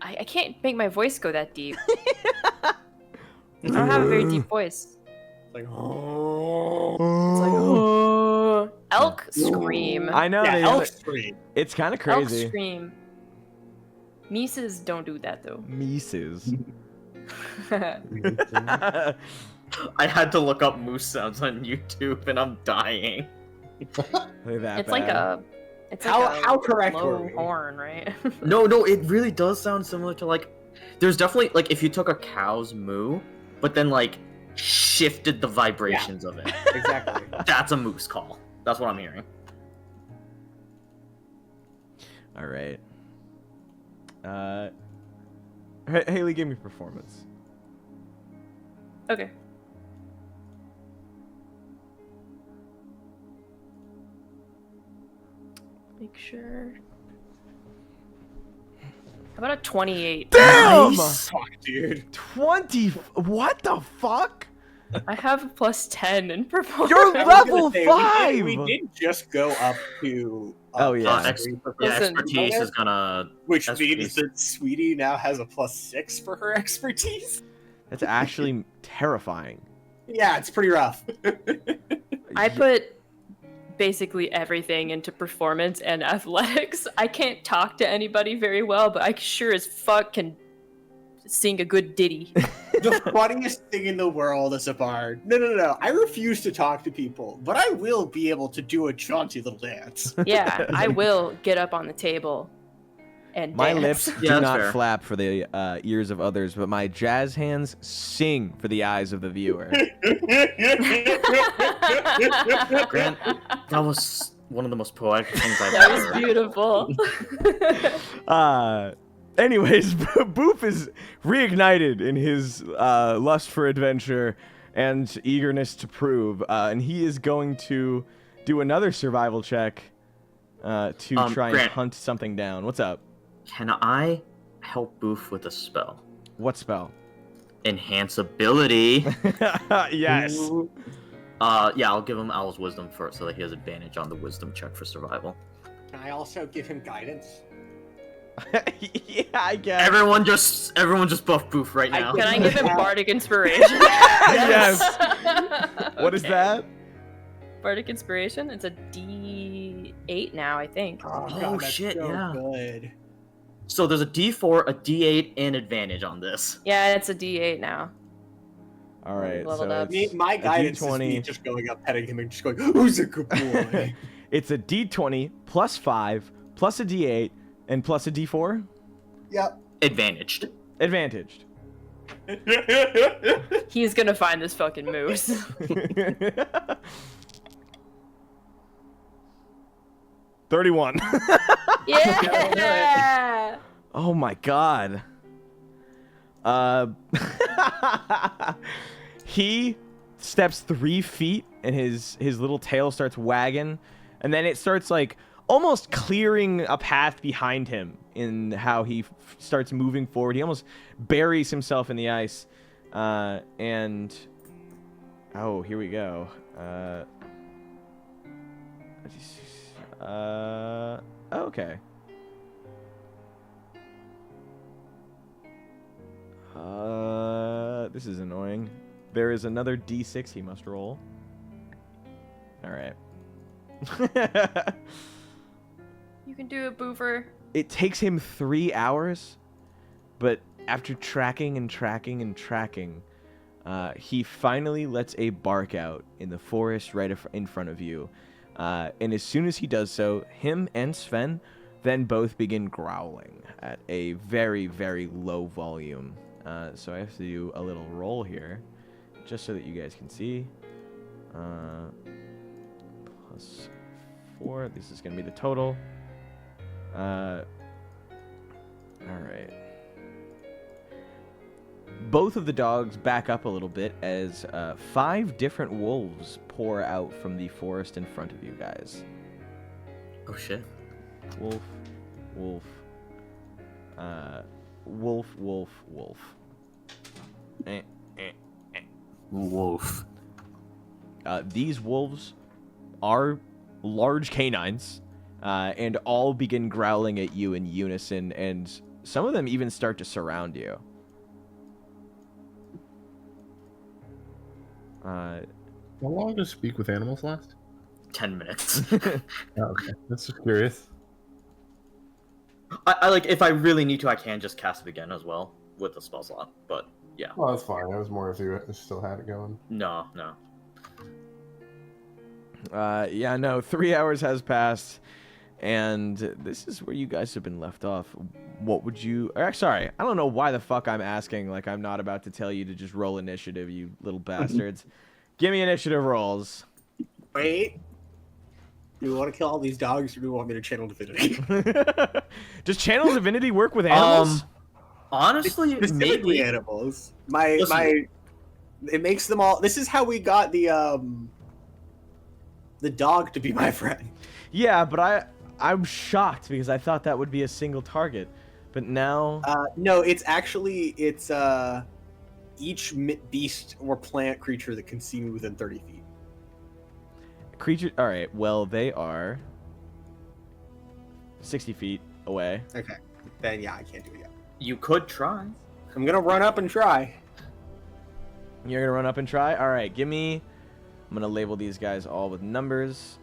I can't make my voice go that deep. I don't have a very deep voice. It's like, It's like, oh. Elk scream. I know yeah, they elk scream. It's kind of Elk crazy. scream. Mises don't do that though. Mises. I had to look up moose sounds on YouTube, and I'm dying. They're that It's like bad. a. It's How- like a how correct were low we? horn, right? No, it really does sound similar to like. There's definitely like if you took a cow's moo, but then like shifted the vibrations of it. Exactly. That's a moose call. That's what I'm hearing. All right. Haley, give me performance. Okay. Make sure. How about a 28? Damn! Fuck, dude. 20. What the fuck? I have a plus 10 in performance. You're I was level gonna say, 5. We did just go up to. Oh, yeah. +3 for Yeah, Listen, expertise is gonna. which expertise. means that Sweetie now has a +6 for her expertise. That's actually terrifying. Yeah, it's pretty rough. I put basically everything into performance and athletics. I can't talk to anybody very well, but I sure as fuck can sing a good ditty. The funniest thing in the world as a bard. No. I refuse to talk to people, but I will be able to do a jaunty little dance. Yeah, I will get up on the table and My dance. lips Yeah, do that's not fair. flap for the ears of others, but my jazz hands sing for the eyes of the viewer. Grant, that was one of the most poetic things I've That ever was beautiful. Anyways, Boop is reignited in his lust for adventure and eagerness to prove, and he is going to do another survival check to try and Grant. hunt something down. What's up? Can I help Boof with a spell? What spell? Enhance ability. Yes. Yeah, I'll give him Owl's wisdom first, so that he has advantage on the wisdom check for survival. Can I also give him guidance? Yeah, I guess. Everyone just buff Boof right now. Can I give him bardic inspiration? Yes. What is that? Bardic inspiration? It's a D8 now, I think. Oh, Oh, God, that's shit, so yeah. good. So there's a D4, a D8, and advantage on this. Yeah, it's a D8 now. All right, Leveled so up. it's My a guidance is D20. me just going up, petting him, and just going, "Who's a good boy?" It's a D20 plus 5 plus a D8 and plus a D4. Yep. Advantaged. Advantaged. He's gonna find this fucking moose. 31. Yeah! Oh my god. He steps 3 feet and his little tail starts wagging, and then it starts like almost clearing a path behind him in how he starts moving forward. He almost buries himself in the ice. And oh, here we go. Okay. This is annoying. There is another D6 he must roll. All right. You can do it, Boofer. It takes him 3 hours, but after tracking and tracking and tracking, he finally lets a bark out in the forest right in front of you. And as soon as he does so, him and Sven then both begin growling at a very, very low volume. So I have to do a little roll here, just so that you guys can see. Plus 4. This is going to be the total. All right. Both of the dogs back up a little bit as 5 different wolves pour out from the forest in front of you guys. Oh shit. Wolf, wolf, wolf, wolf, wolf. Wolf. These wolves are large canines, and all begin growling at you in unison, and some of them even start to surround you. How long does Speak with Animals last? 10 minutes. Oh, okay. That's just curious. I like, if I really need to, I can just cast it again as well with the spell slot. But yeah. Well, that's fine. I was more if you still had it going. No. Yeah, no, 3 hours has passed, and this is where you guys have been left off. What would you... sorry, I don't know why the fuck I'm asking, like I'm not about to tell you to just roll initiative, you little bastards. Give me initiative rolls. Wait. Do you want to kill all these dogs, or do you want me to channel divinity? Does channel divinity work with animals? Honestly, Specifically maybe. animals. It makes them all... This is how we got the dog to be my friend. Yeah, but I'm shocked because I thought that would be a single target, but now... No, it's each beast or plant creature that can see me within 30 feet. Creature... Alright, well, they are 60 feet away. Okay, then yeah, I can't do it yet. You could try. I'm gonna run up and try. You're gonna run up and try? Alright, give me... I'm gonna label these guys all with numbers,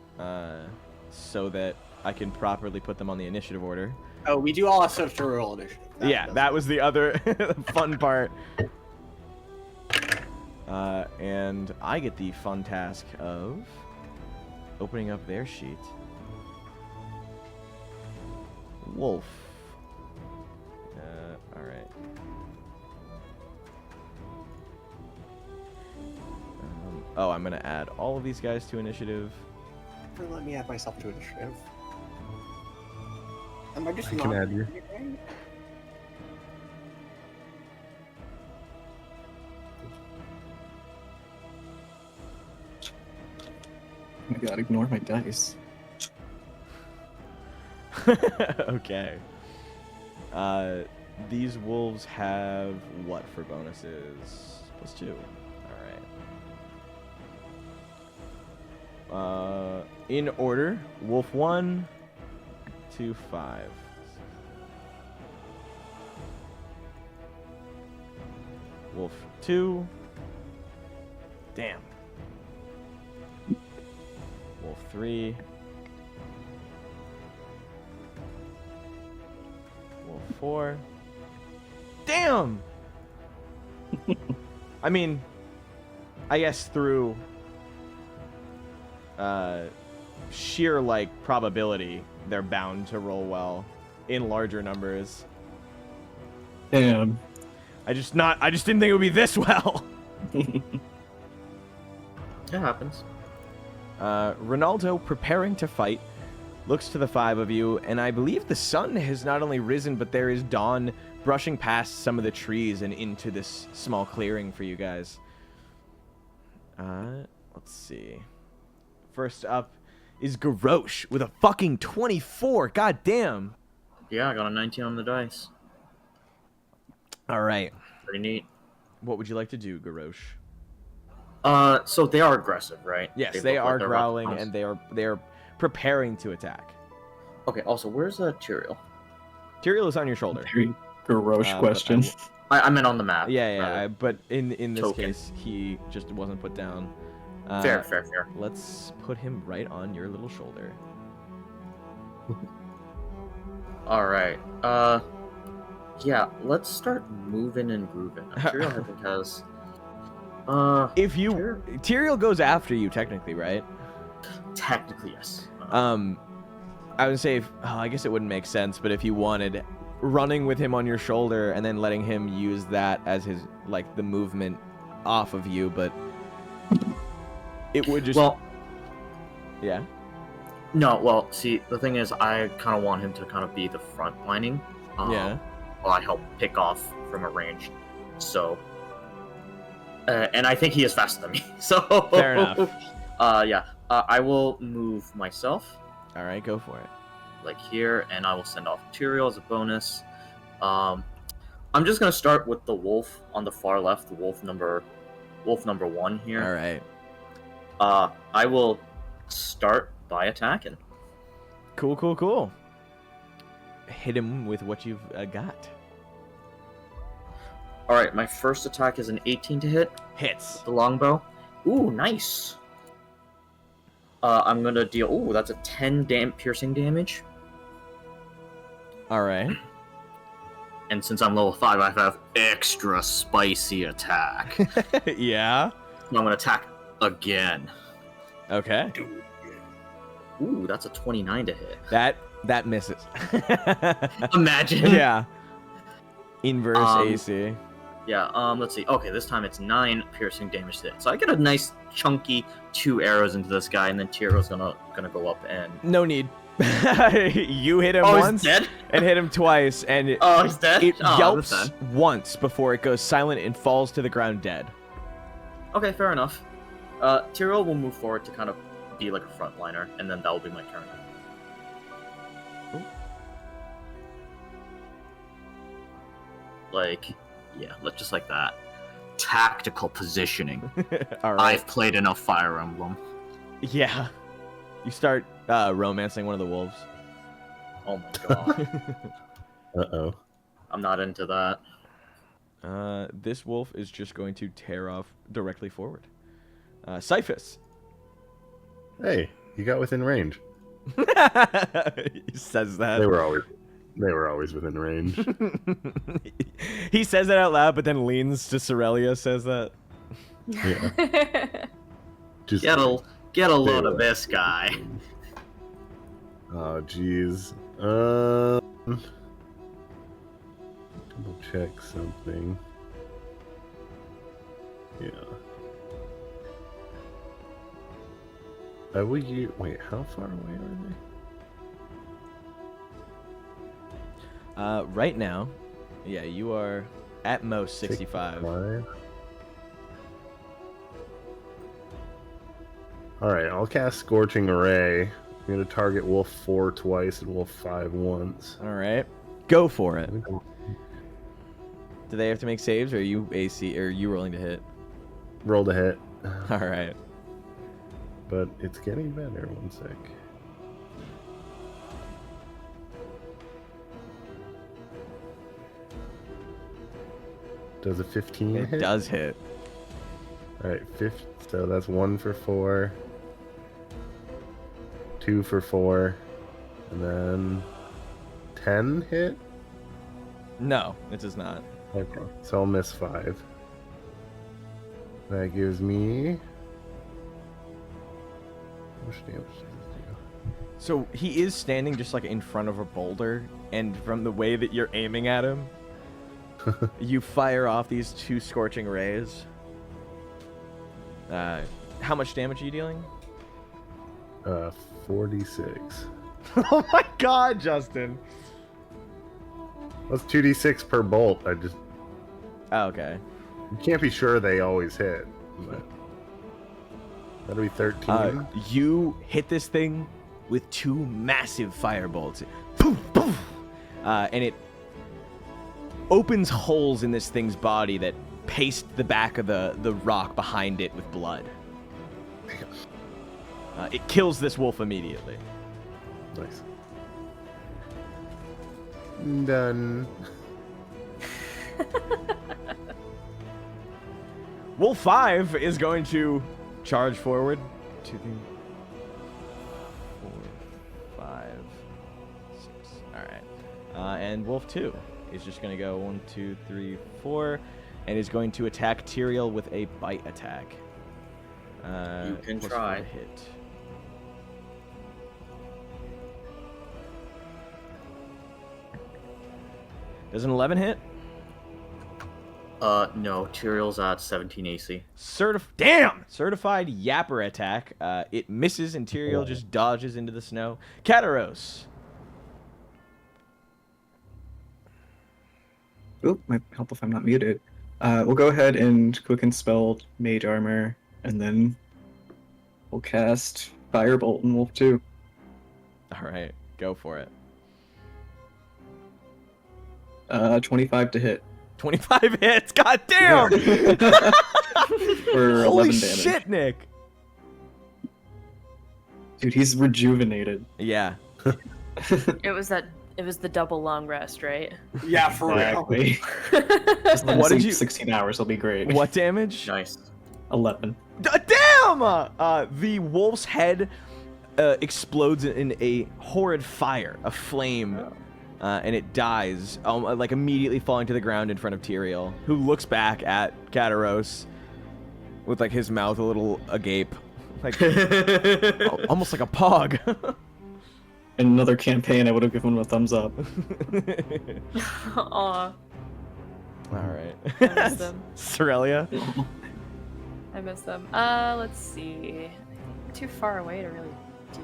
so that I can properly put them on the initiative order. Oh, we do also have to roll initiative. That was the other fun part. And I get the fun task of opening up their sheet. Wolf. Alright. I'm gonna add all of these guys to initiative. Let me add myself to initiative. Am I just I can add you. Oh my god, ignore my dice. Okay. These wolves have what for bonuses? +2. Alright. in order, Wolf 1 to 5. Wolf 2. Damn. Wolf 3. Wolf 4. Damn! I mean, I guess through sheer like probability, they're bound to roll well in larger numbers. Damn. I just didn't think it would be this well. It happens. Ronaldo, preparing to fight, looks to the 5 of you, and I believe the sun has not only risen, but there is dawn brushing past some of the trees and into this small clearing for you guys. Let's see. First up is Garrosh with a fucking 24. God damn. Yeah, I got a 19 on the dice. All right. Pretty neat. What would you like to do, Garrosh? So they are aggressive, right? Yes, look they like are they're growling about to and they are preparing to attack. Okay, also, where's Tyrael? Tyrael is on your shoulder. Very Garrosh question. I meant on the map. Yeah, but in this Token. case, he just wasn't put down. Fair. Let's put him right on your little shoulder. All right. Yeah, let's start moving and grooving. Tyrael, I think, has. If you Tyrael goes after you, technically, right? Technically, yes. I would say, I guess it wouldn't make sense, but if you wanted running with him on your shoulder and then letting him use that as his like the movement off of you, but it would just yeah. No, well, see, the thing is, I kind of want him to kind of be the front lining. Yeah. While I help pick off from a range. So, and I think he is faster than me. So fair enough. Yeah. I will move myself. All right, go for it. Like here, and I will send off Tyrael as a bonus. I'm just gonna start with the wolf on the far left, the wolf number 1 here. All right. I will start by attacking. Cool. Hit him with what you've got. All right, my first attack is an 18 to hit. Hits. The longbow. Ooh, nice. I'm gonna deal. Ooh, that's a 10 piercing damage. All right. And since I'm level 5, I have extra spicy attack. Yeah. I'm gonna attack again. Okay. Ooh, that's a 29 to hit. That misses. Imagine. Yeah. Inverse AC. Yeah, let's see. Okay, this time it's 9 piercing damage to hit. So I get a nice chunky 2 arrows into this guy, and then Tyrael's gonna go up and... No need. You hit him once he's dead? and hit him twice, and he's dead? It Oh, yelps once before it goes silent and falls to the ground dead. Okay, fair enough. Tyrael will move forward to kind of be like a frontliner, and then that will be my turn. Like, yeah, just like that. Tactical positioning. All right. I've played enough Fire Emblem. Yeah. You start romancing one of the wolves. Oh my god. Uh-oh. I'm not into that. This wolf is just going to tear off directly forward. Cyphus. Hey, you got within range. He says that. They were always within range. He says that out loud, but then leans to Cerelia, says that. Yeah. Just get a load of this guy. Oh, jeez. Double check something. Yeah. Wait, how far away are they? Right now, yeah, you are at most 65. Alright, I'll cast Scorching Array. I'm going to target Wolf 4 twice and Wolf 5 once. Alright. Go for it. Do they have to make saves, or are you rolling to hit? Roll to hit. Alright. but it's getting better. One sec. Does a 15 hit? It does hit. Alright, so that's 1 for 4. 2 for 4. And then 10 hit? No, it does not. Okay, so I'll miss 5. That gives me... How much damage does this do? So he is standing just like in front of a boulder, and from the way that you're aiming at him, you fire off these 2 scorching rays. How much damage are you dealing? 46. Oh my god, Justin! That's 2d6 per bolt. I just... Oh, okay. You can't be sure they always hit. But... That'll be 13. You hit this thing with 2 massive firebolts. Poof, poof! And it opens holes in this thing's body that paste the back of the rock behind it with blood. It kills this wolf immediately. Nice. Done. Wolf 5 is going to charge forward. 2, 3, 4, 5, 6. Alright. And Wolf 2 is just going to go 1, 2, 3, 4, and is going to attack Tyrael with a bite attack. You can plus try. 4 hit. Does an 11 hit? No. Tyrael's at 17 AC. Damn! Certified Yapper attack. It misses and Tyrael just dodges into the snow. Kataros. Oop, might help if I'm not muted. We'll go ahead and quicken spell Mage Armor, and then we'll cast Firebolt and Wolf 2. Alright, go for it. 25 to hit. 25 hits, god damn! For 11 Holy damage. shit, Nick! Dude, he's rejuvenated. Yeah. It was the double long rest, right? Yeah, for real. Exactly. What did you... 16 hours will be great. What damage? Nice. 11. Damn! The wolf's head explodes in a horrid fire, a flame, and it dies, like immediately falling to the ground in front of Tyrael, who looks back at Kataros with like his mouth a little agape, like almost like a pog. In another campaign, I would have given him a thumbs up. Aw. All right. I miss them. Cerelia. I miss them. Let's see. We're too far away to really do.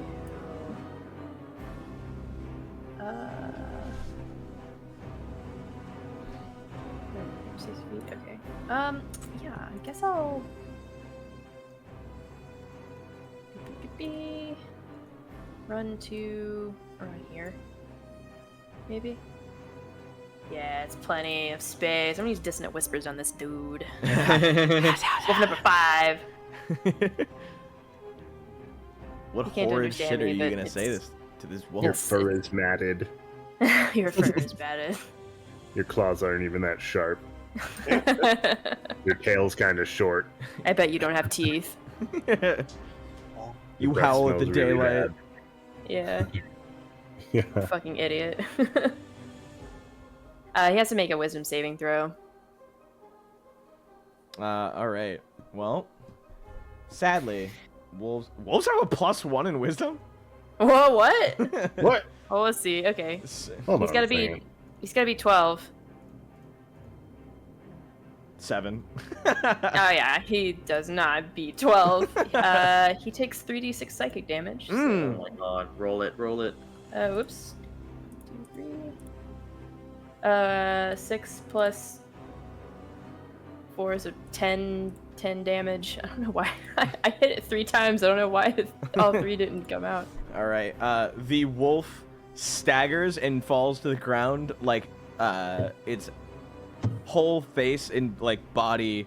6 feet. Okay. Yeah. I guess I'll. Run to around here. Maybe. Yeah, it's plenty of space. I'm gonna use Dissonant Whispers on this dude. Wolf number 5. What You can't horrid understand shit are me, you but gonna say it's- to this wolf? Your fur is matted. Your fur is batted. Your claws aren't even that sharp. Your tail's kind of short. I bet you don't have teeth. You Breath howl at the smells really daylight. bad. Yeah, Yeah. fucking idiot. He has to make a wisdom saving throw. All right. Well, sadly, wolves have a +1 in wisdom. Whoa, what? What? Oh, let's see. Okay, Hold he's on gotta a second. be. He's gotta be 12. 7. Oh yeah, he does not beat 12. He takes 3d6 psychic damage. Oh my god. Roll it. Whoops. 2, 3. 6 plus 4 is a 10 damage. I don't know why. I hit it 3 times. I don't know why all 3 didn't come out. All right. The wolf staggers and falls to the ground, like its whole face and like body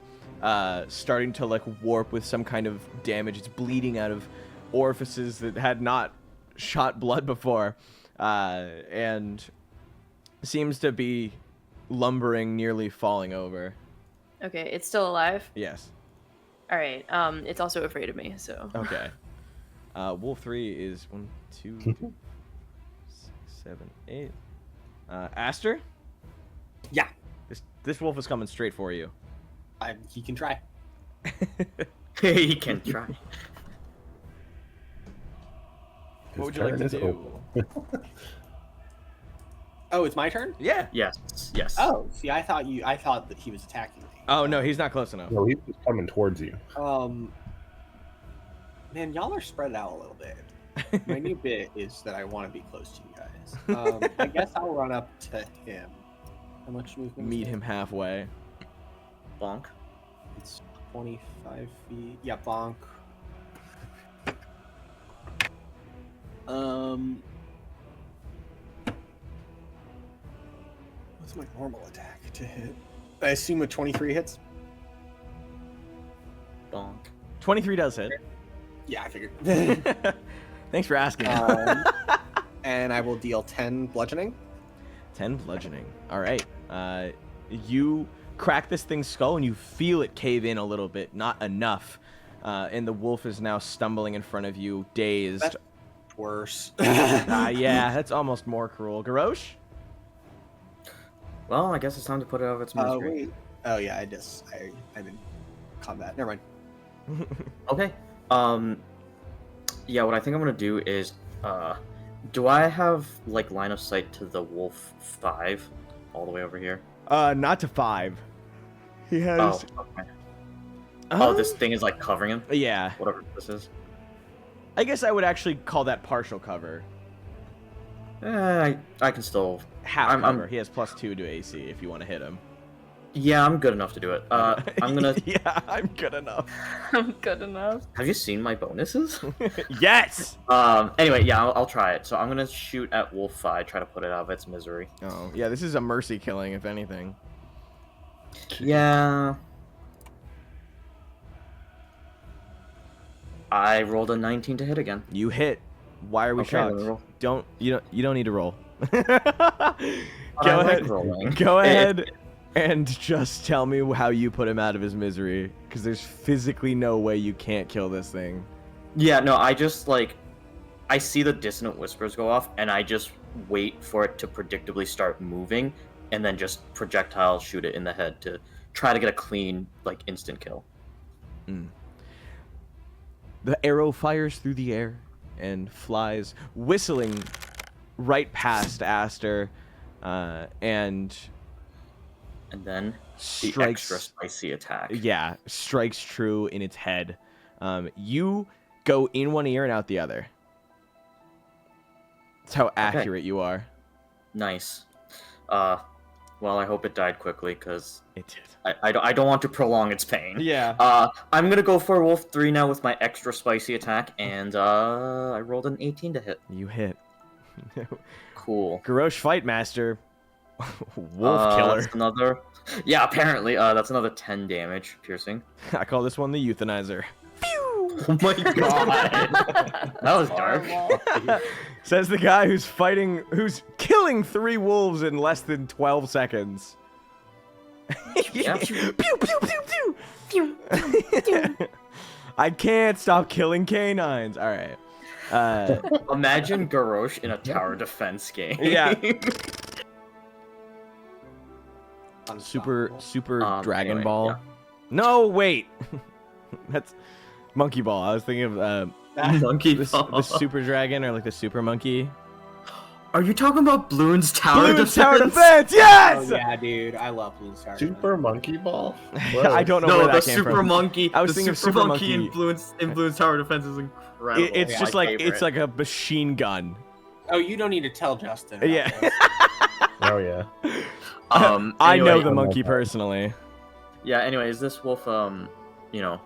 starting to like warp with some kind of damage. It's bleeding out of orifices that had not shot blood before, and seems to be lumbering, nearly falling over. Okay, it's still alive? Yes. All right. It's also afraid of me, so. Okay. Wolf 3 is 1, 2, 6, 7, 8. Aster? Yeah. This wolf is coming straight for you. He can try. He can try. What would you like to do? Oh, it's my turn? Yeah. Yes. Yes. Oh, see, I thought that he was attacking me. Oh no, he's not close enough. No, he's just coming towards you. Man, y'all are spread out a little bit. My new bit is that I want to be close to you guys. I guess I'll run up to him. How much movement? Meet him halfway. Bonk. It's 25 feet. Yeah, bonk. What's my normal attack to hit? I assume a 23 hits? Bonk. 23 does hit. Yeah, I figured. Thanks for asking. And I will deal 10 bludgeoning. 10 bludgeoning. All right. You crack this thing's skull and you feel it cave in a little bit, not enough. And the wolf is now stumbling in front of you, dazed. That's worse. Yeah, that's almost more cruel. Garrosh? Well, I guess it's time to put it out of its misery. Wait. Oh yeah, I'm in combat. Never mind. Okay. Yeah, what I think I'm gonna do is, do I have like line of sight to the wolf 5 all the way over here? Not to 5. He has. Oh, okay. Oh, this thing is like covering him? Yeah. Whatever this is. I guess I would actually call that partial cover. I can still. Half cover. He has +2 to AC if you want to hit him. Yeah, I'm good enough to do it. I'm gonna. Yeah, I'm good enough. I'm good enough. Have you seen my bonuses? Yes! Anyway, yeah, I'll try it. So I'm gonna shoot at Wolf 5, try to put it out of its misery. Oh, yeah, this is a mercy killing, if anything. Yeah. I rolled a 19 to hit again. You hit. Why are we Okay, shocked? let me roll. You don't need to roll. I like rolling. Go ahead and just tell me how you put him out of his misery, because there's physically no way you can't kill this thing. Yeah, no, I just like I see the dissonant whispers go off, and I just wait for it to predictably start moving, and then just projectile shoot it in the head to try to get a clean, like, instant kill. The arrow fires through the air and flies, whistling right past Aster, and then strikes, the extra spicy attack. Yeah, strikes true in its head. You go in one ear and out the other. That's how accurate you are. Nice. Well, I hope it died quickly, because it did. I don't want to prolong its pain. Yeah. I'm gonna go for Wolf 3 now with my extra spicy attack, and I rolled an 18 to hit. You hit. Cool. Garrosh Fightmaster. Wolf killer. That's another. Yeah, apparently. That's another 10 damage, piercing. I call this one the euthanizer. Oh my god. That was dark. Says the guy who's killing 3 wolves in less than 12 seconds. Yeah. Pew, pew, pew, pew. Pew, pew, pew. I can't stop killing canines. All right. Imagine Garrosh in a tower defense game. Yeah. Super Dragon anyway, Ball. yeah. No, wait. That's Monkey Ball. I was thinking of Monkey the Ball. Super Dragon, or like the Super Monkey. Are you talking about Bloons Tower Bloons Defense? Tower Defense, yes! Oh yeah, dude, I love Bloons Tower. Super Monkey Ball? I don't know No, where the that came Super from. Monkey. I was the thinking of Super Super Monkey in Monkey. Bloons Tower Defense is incredible. It's Yeah, just my like favorite. it's like a machine gun. Oh, you don't need to tell Justin. about Yeah. this. Oh yeah. I know anyway, the monkey personally. Yeah. Anyway, is this wolf? You know.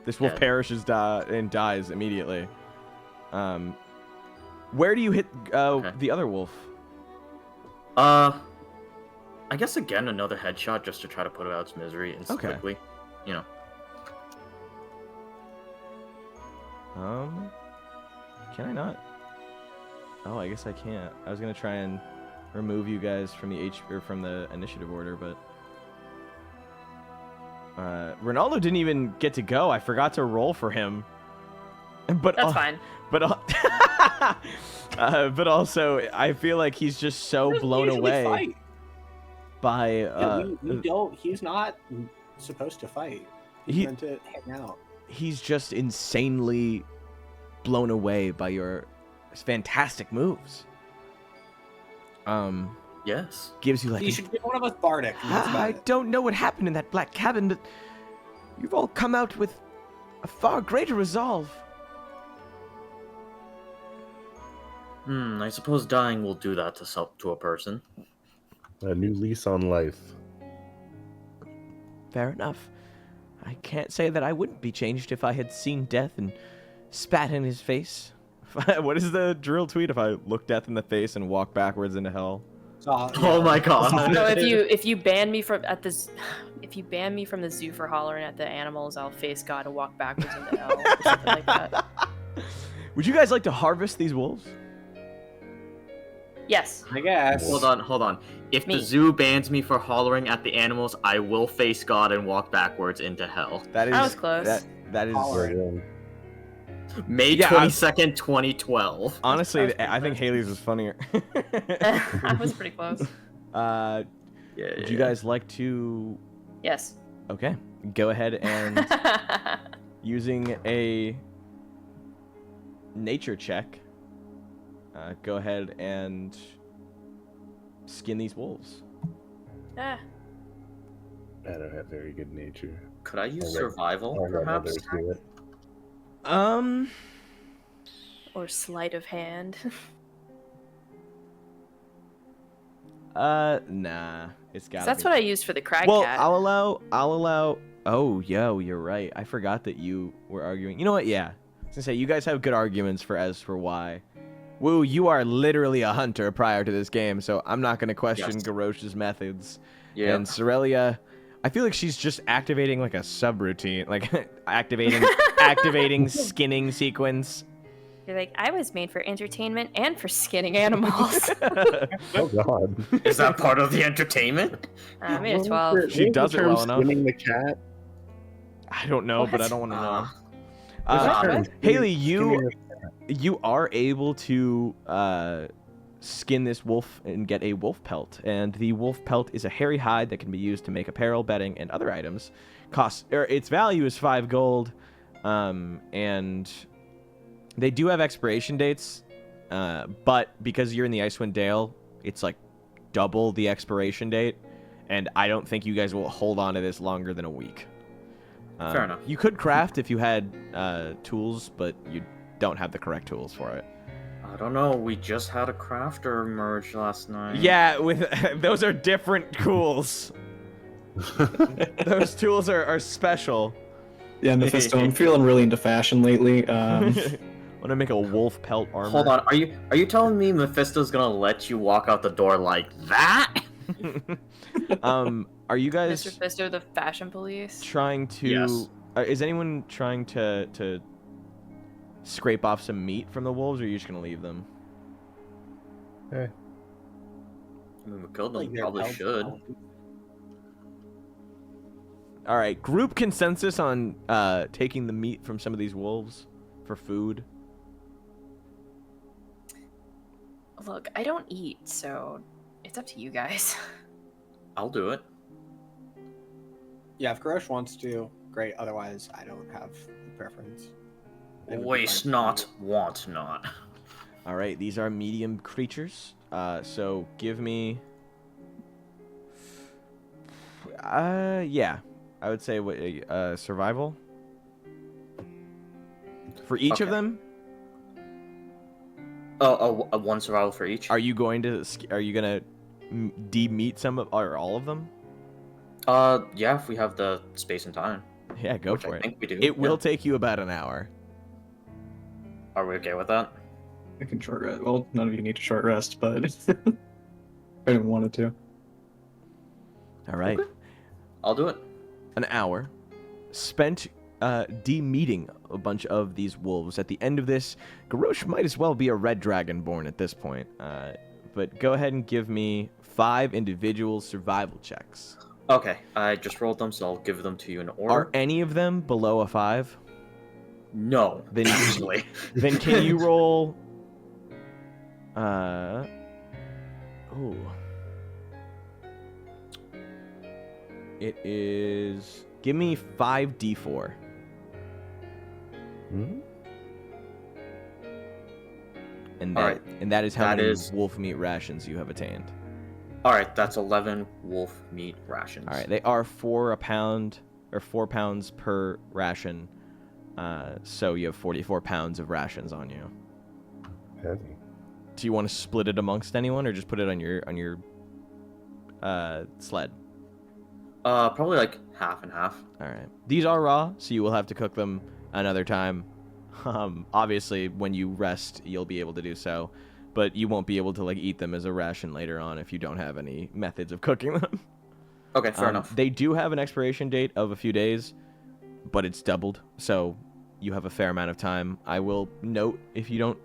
This wolf Yeah. perishes and dies immediately. Where do you hit the other wolf? I guess again another headshot just to try to put it out its misery and Okay. quickly. You know. Can I not? Oh, I guess I can't. I was gonna try and remove you guys from the from the initiative order, but Ronaldo didn't even get to go. I forgot to roll for him. But That's fine. But but also, I feel like he's just so blown away Fight. by. We don't. He's not supposed to fight. He's meant to hang out. He's just insanely blown away by your fantastic moves. Yes. Gives you like. You should give one of us bardic. I don't know what happened in that black cabin, but you've all come out with a far greater resolve. I suppose dying will do that to a person. A new lease on life. Fair enough. I can't say that I wouldn't be changed if I had seen death and spat in his face. What is the drill tweet? If I look death in the face and walk backwards into hell. Oh my god! No, if you ban me from the zoo for hollering at the animals, I'll face God and walk backwards into hell or something like that. Would you guys like to harvest these wolves? Yes. I guess. Hold on. If the zoo bans me for hollering at the animals, I will face God and walk backwards into hell. That was close. That is. May 22nd, 2012. Honestly, I think Haley's was funnier. That was pretty close. Would you guys like to? Yes. Okay. Go ahead and using a nature check. Go ahead and skin these wolves. Ah. I don't have very good nature. Could I use survival, perhaps? Or sleight of hand. Nah. It's gotta That's be. what I used for the crag Well, cat. I'll allow. Oh, you're right. I forgot that you were arguing. You know what? Yeah. I was gonna say, you guys have good arguments as for why. Woo, you are literally a hunter prior to this game, so I'm not going to question Garrosh's methods. Yeah. And Cerelia, I feel like she's just activating like a subroutine, like activating skinning sequence. You're like, I was made for entertainment and for skinning animals. Oh god. Is that part of the entertainment? I made a 12. She does it well enough. Skinning the cat. I don't know, but I don't want to know. Is Haley, you are able to skin this wolf and get a wolf pelt, and the wolf pelt is a hairy hide that can be used to make apparel, bedding, and other items. Its value is 5 gold, and they do have expiration dates, but because you're in the Icewind Dale, it's like double the expiration date, and I don't think you guys will hold on to this longer than a week. Fair enough. You could craft if you had tools, but you don't have the correct tools for it. I don't know. We just had a crafter merge last night. Yeah, with those are different tools. Those tools are special. Yeah, Mephisto, I'm feeling really into fashion lately. Want to make a wolf pelt armor? Hold on. Are you telling me Mephisto's gonna let you walk out the door like that? Are you guys Mr. Fisto, the fashion police? trying to? Yes. Is anyone trying to scrape off some meat from the wolves, or are you just gonna leave them? I mean, we killed them. Like, they're Probably pelts. should. All right, group consensus on taking the meat from some of these wolves for food. Look, I don't eat, so it's up to you guys. I'll do it. Yeah, if Garrosh wants to, great. Otherwise, I don't have a preference. It would be Waste fine. not, want not. All right, these are medium creatures. So give me. Yeah, I would say survival for each of Okay. them. Oh, one survival for each. Are you gonna de-meat some of or all of them? Yeah, if we have the space and time. Yeah, go Which for I it. think we do. It will yeah. take you about an hour. Are we okay with that? I can short rest. Well, none of you need a short rest, but if anyone wanted to. All right. Okay. I'll do it. An hour spent de-meeting a bunch of these wolves. At the end of this, Garrosh might as well be a red dragonborn at this point. But go ahead and give me 5 individual survival checks. Okay, I just rolled them, so I'll give them to you in order. Are any of them below a 5? No, then usually. Then can you roll? It is. Give me 5d4. And that is how many wolf meat rations you have attained. All right, that's 11 wolf meat rations. All right, they are 4 a pound, or 4 pounds per ration. So you have 44 pounds of rations on you. Heavy. Do you want to split it amongst anyone, or just put it on your sled? Probably like half and half. All right. These are raw, so you will have to cook them another time. Obviously, when you rest, you'll be able to do so, but you won't be able to like eat them as a ration later on if you don't have any methods of cooking them. Okay, fair enough. They do have an expiration date of a few days, but it's doubled, so you have a fair amount of time. I will note if you don't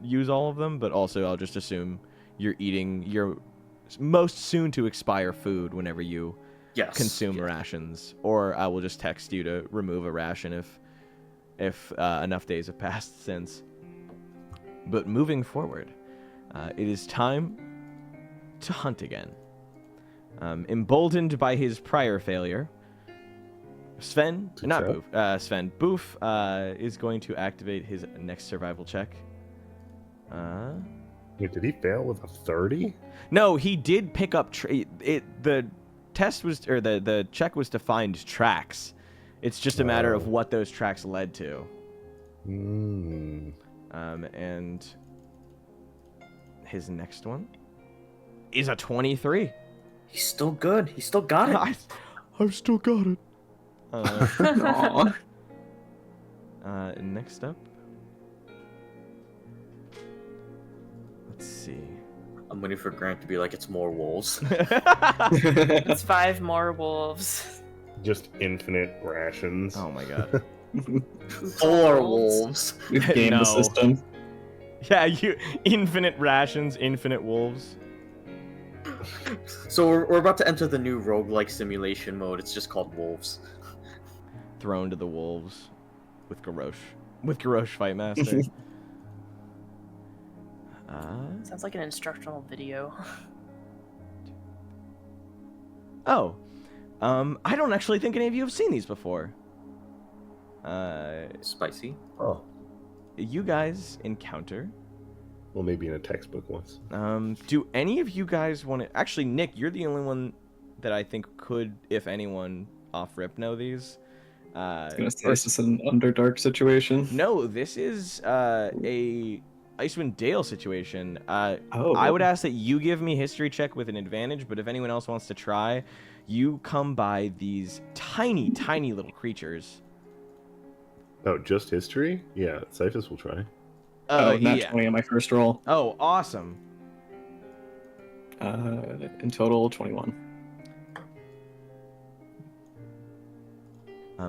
use all of them, but also I'll just assume you're eating your most soon to expire food whenever you consume rations, or I will just text you to remove a ration if enough days have passed since. But moving forward, it is time to hunt again. Emboldened by his prior failure, Boof is going to activate his next survival check. Wait, did he fail with a 30? No, he did pick up. The test was, or the check was to find tracks. It's just a matter of what those tracks led to. And his next one is a 23. He's still good. He still got it. I've still got it. Next up, let's see. I'm waiting for Grant to be like, it's more wolves. It's 5 more wolves. Just infinite rations. Oh my god. 4 wolves. We've gamed the system. Yeah, you infinite rations, infinite wolves. So we're about to enter the new roguelike simulation mode. It's just called Wolves. Thrown to the wolves with Garrosh. With Garrosh Fightmaster. Sounds like an instructional video. Oh. I don't actually think any of you have seen these before. Spicy. Oh. You guys encounter. Well, maybe in a textbook once. Do any of you guys want to... Actually, Nick, you're the only one that I think could, if anyone, off-rip know these. Is this an Underdark situation? No, this is a Icewind Dale situation. I would ask that you give me history check with an advantage, but if anyone else wants to try, you come by these tiny, tiny little creatures. Oh, just history? Yeah, Cyphus will try. Nat 20 on my first roll. Oh, awesome. In total, 21.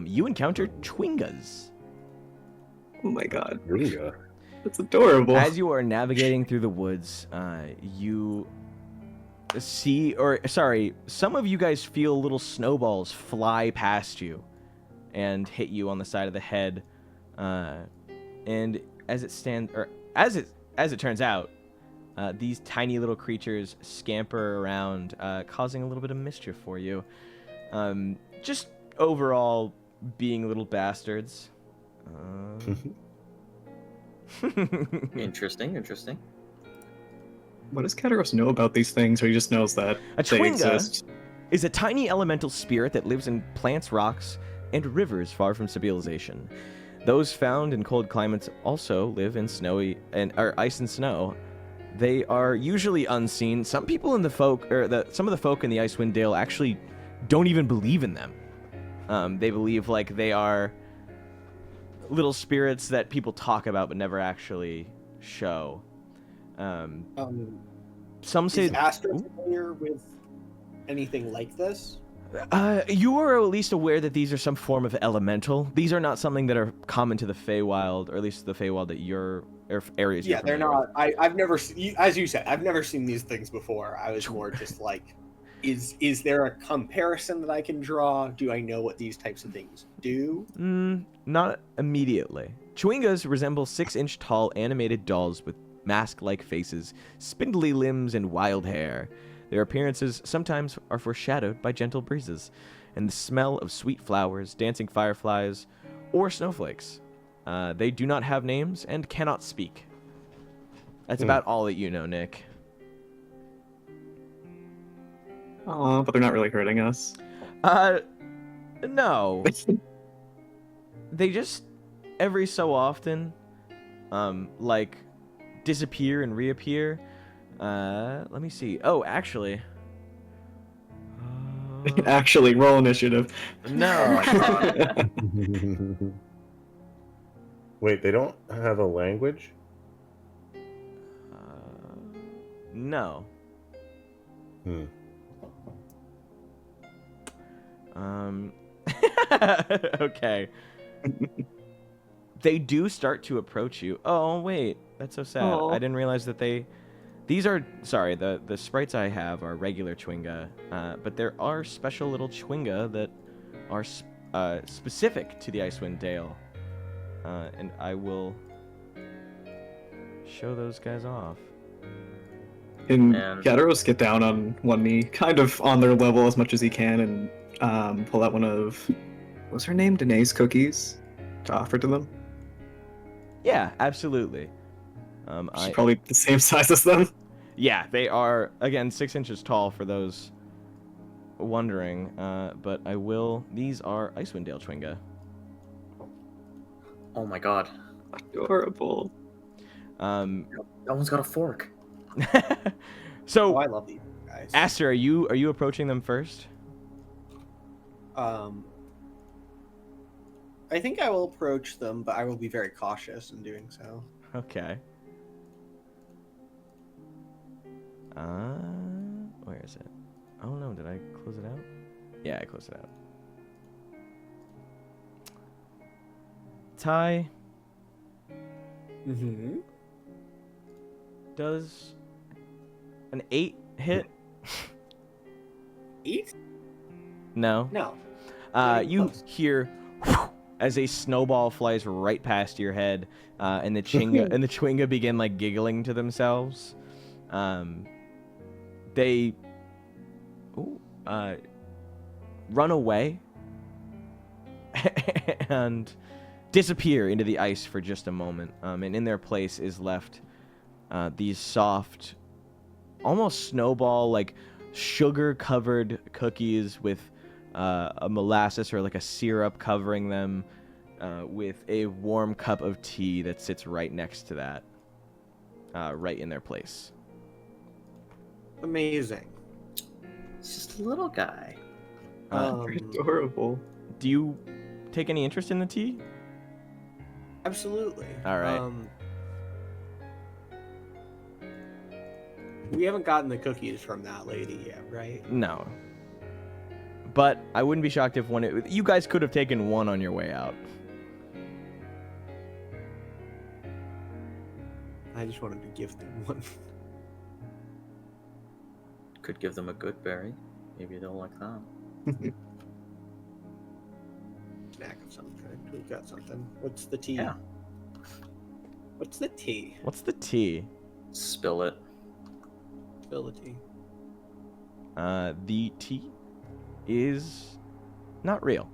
You encounter Twingas. Oh my god. Twinga. That's adorable. As you are navigating through the woods, you see, some of you guys feel little snowballs fly past you and hit you on the side of the head. And as it turns out, these tiny little creatures scamper around, causing a little bit of mischief for you. Just overall being little bastards. Interesting. What does Kataros know about these things, or he just knows that they exist? Is a tiny elemental spirit that lives in plants, rocks, and rivers far from civilization. Those found in cold climates also live in ice and snow. They are usually unseen. Some people in some of the folk in the Icewind Dale actually don't even believe in them. They believe like they are little spirits that people talk about but never actually show. Some say. Is Aster familiar with anything like this? You are at least aware that these are some form of elemental. These are not something that are common to the Feywild, or at least the Feywild that you're areas. Yeah, they're not. I've never, as you said, I've never seen these things before. I was more just like, is there a comparison that I can draw? Do I know what these types of things do? Not immediately. Chwingas resemble 6-inch tall animated dolls with mask-like faces, spindly limbs, and wild hair. Their appearances sometimes are foreshadowed by gentle breezes and the smell of sweet flowers, dancing fireflies, or snowflakes. They do not have names and cannot speak. That's about all that you know, Nick. Oh, but they're not really hurting us. No. They just, every so often, like, disappear and reappear. Let me see. Oh, actually. Actually, roll initiative. No. Wait, they don't have a language? No. Okay. They do start to approach you. Oh, wait. That's so sad. Aww. I didn't realize that these are, sorry, the sprites I have are regular Chwinga, but there are special little Chwinga that are specific to the Icewind Dale. And I will show those guys off. Can Kataros get down on one knee, kind of on their level as much as he can, and pull out one of, what's her name, Danae's cookies, to offer to them? Yeah, absolutely. She's probably the same size as them. Yeah, they are, again, 6 inches tall for those wondering, but I will, these are Icewind Dale Chwinga. Oh my god. Adorable. That one's got a fork. So, I love these guys. Aster, are you approaching them first? I think I will approach them, but I will be very cautious in doing so. Okay. Where is it? Oh no, did I close it out? Yeah, I closed it out. Ty. Does an 8 hit? 8? No. No. You Close. hear as a snowball flies right past your head, and the Chwinga begin like giggling to themselves. They run away and disappear into the ice for just a moment. And in their place is left these soft, almost snowball, like sugar-covered cookies with a molasses or like a syrup covering them, with a warm cup of tea that sits right next to that, right in their place. Amazing. It's just a little guy. Adorable. Do you take any interest in the tea? Absolutely. All right. We haven't gotten the cookies from that lady yet, right? No. But I wouldn't be shocked if you guys could have taken one on your way out. I just wanted to give them one. Could give them a good berry. Maybe they'll like that. Snack of some kind. We've got something. What's the tea? Yeah. What's the tea? What's the tea? Spill it. Spill the tea. The tea is not real.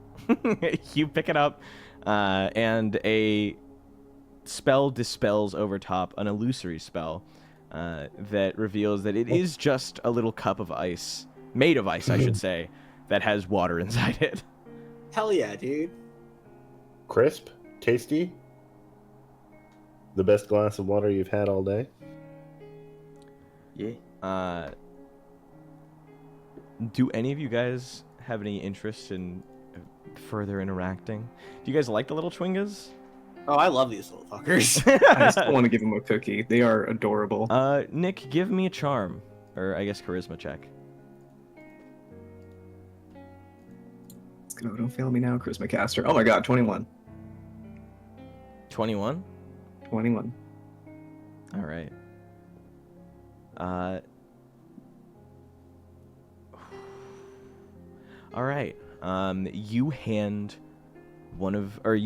You pick it up, and a spell dispels over top, an illusory spell, that reveals that it is just a little cup of ice, made of ice, I should say, that has water inside it. Hell yeah, dude. Crisp? Tasty? The best glass of water you've had all day? Yeah. Do any of you guys have any interest in further interacting? Do you guys like the little Chwingas? Oh, I love these little fuckers. I just don't want to give them a cookie. They are adorable. Nick, give me a charm, or I guess charisma check. Don't fail me now, Charisma Caster. Oh my god, 21. 21? 21. All right. All right. You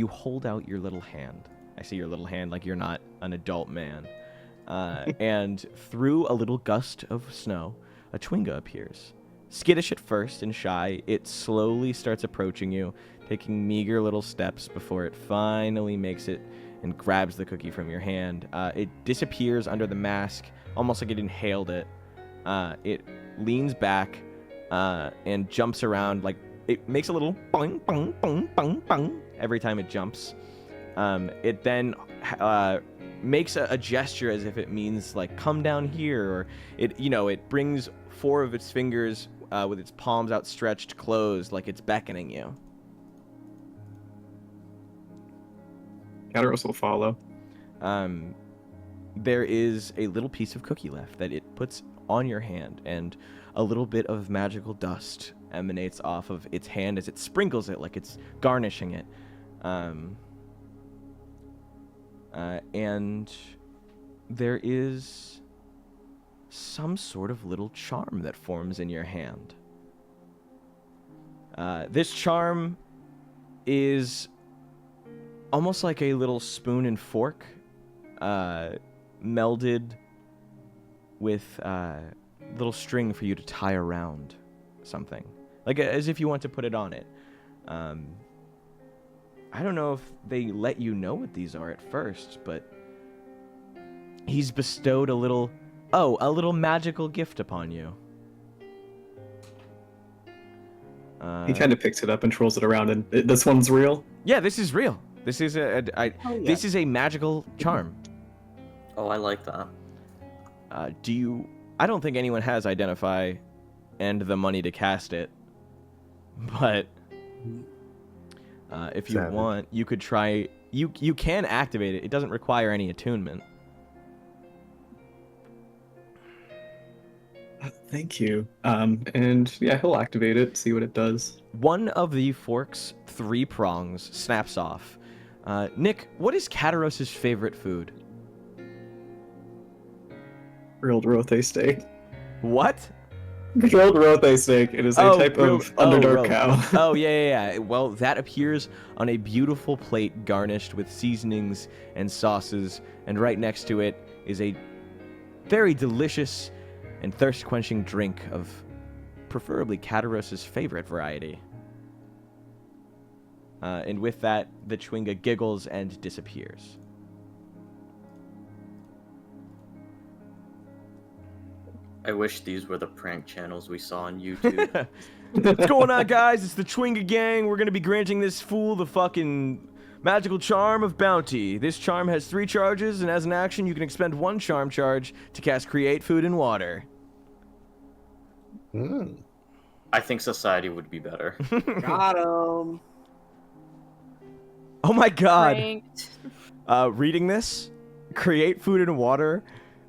hold out your little hand. I see your little hand like you're not an adult man. And through a little gust of snow, a Chwinga appears. Skittish at first and shy, it slowly starts approaching you, taking meager little steps before it finally makes it and grabs the cookie from your hand. It disappears under the mask, almost like it inhaled it. It leans back and jumps around, like it makes a little bong, bong, bong, bong, bong every time it jumps. It then makes a gesture as if it means like come down here, or it brings 4 of its fingers with its palms outstretched closed like it's beckoning you. Kataros will follow. There is a little piece of cookie left that it puts on your hand, and a little bit of magical dust emanates off of its hand as it sprinkles it like it's garnishing it. And there is some sort of little charm that forms in your hand. This charm is almost like a little spoon and fork melded with little string for you to tie around something, like as if you want to put it on it. I don't know if they let you know what these are at first, but he's bestowed a little magical gift upon you. He kind of picks it up and twirls it around, and this one's real? Yeah, this is real. This is this is a magical charm. Oh, I like that. I don't think anyone has Identify and the money to cast it, but if you want, you could try. You can activate it. It doesn't require any attunement. Thank you. And yeah, he'll activate it, see what it does. One of the fork's 3 prongs snaps off. Nick, what is Kataros' favorite food? Grilled rothe steak. What? Grilled rothe steak. It is a type of Underdark cow. Oh, yeah. Well, that appears on a beautiful plate garnished with seasonings and sauces, and right next to it is a very delicious and thirst-quenching drink of preferably Kataros' favorite variety. And with that, the Chwinga giggles and disappears. I wish these were the prank channels we saw on YouTube. What's going on, guys? It's the Chwinga gang. We're going to be granting this fool the fucking magical charm of bounty. This charm has 3 charges, and as an action, you can expend 1 charm charge to cast Create Food and Water. I think society would be better. Got him. Oh my god. Pranked. Reading this, Create Food and Water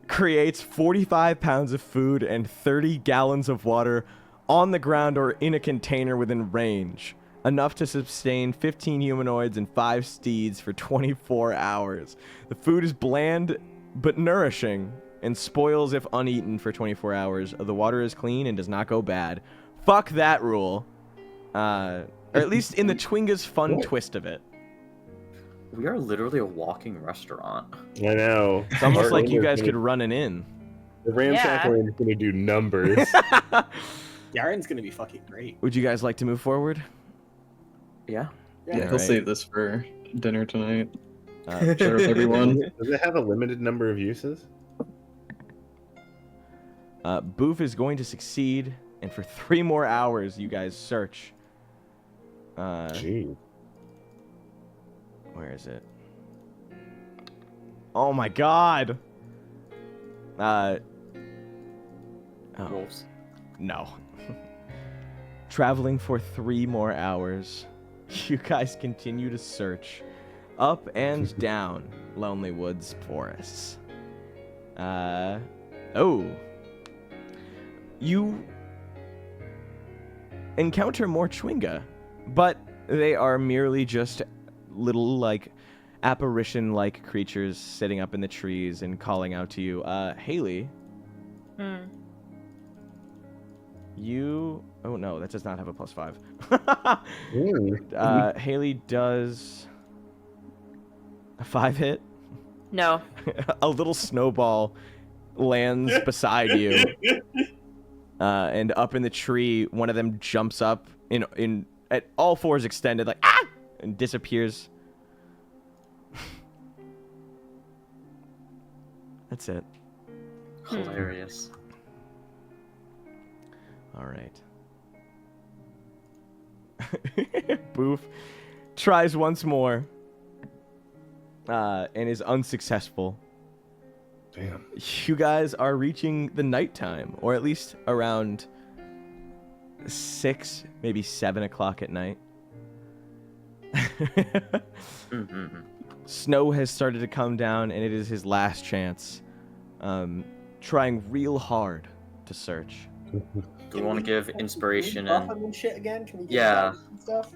creates 45 pounds of food and 30 gallons of water on the ground or in a container within range, enough to sustain 15 humanoids and 5 steeds for 24 hours. The food is bland but nourishing and spoils if uneaten for 24 hours. The water is clean and does not go bad. Fuck that rule. Or at least in the Chwinga's fun twist of it. We are literally a walking restaurant. I know. It's almost like you guys could run an inn. The Ramshackle is going to do numbers. Yaren's going to be fucking great. Would you guys like to move forward? Yeah. Yeah, he'll right. save this for dinner tonight. Share with everyone. Does it have a limited number of uses? Boof is going to succeed, and for 3 more hours, you guys search. Gee. Where is it? Oh my god! Wolves. No. Traveling for 3 more hours, you guys continue to search up and down Lonely Woods forests. You encounter more Chwinga, but they are merely just little, like, apparition-like creatures sitting up in the trees and calling out to you. Haley? You... Oh, no, that does not have a +5. Haley does... a 5 hit? No. A little snowball lands beside you. And up in the tree, one of them jumps up at all fours extended, like, ah! And disappears. That's it. Hilarious. All right. Boof tries once more and is unsuccessful. Damn. You guys are reaching the nighttime, or at least around 6, maybe 7 o'clock at night. Snow has started to come down, and it is his last chance. Trying real hard to search. Do we want to give inspiration and shit again? Can we get Yeah. stuff?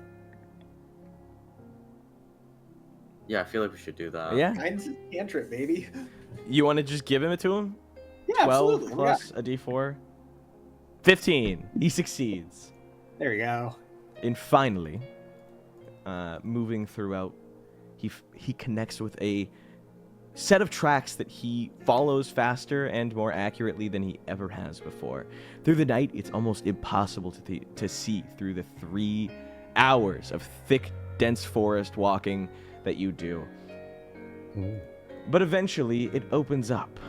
Yeah, I feel like we should do that. Yeah. Guidance is cantrip, baby. You want to just give it to him? Yeah, 12 absolutely. plus a d4. 15. He succeeds. There you go. And finally, moving throughout, he connects with a set of tracks that he follows faster and more accurately than he ever has before. Through the night, it's almost impossible to see through the 3 hours of thick, dense forest walking that you do. But eventually, it opens up.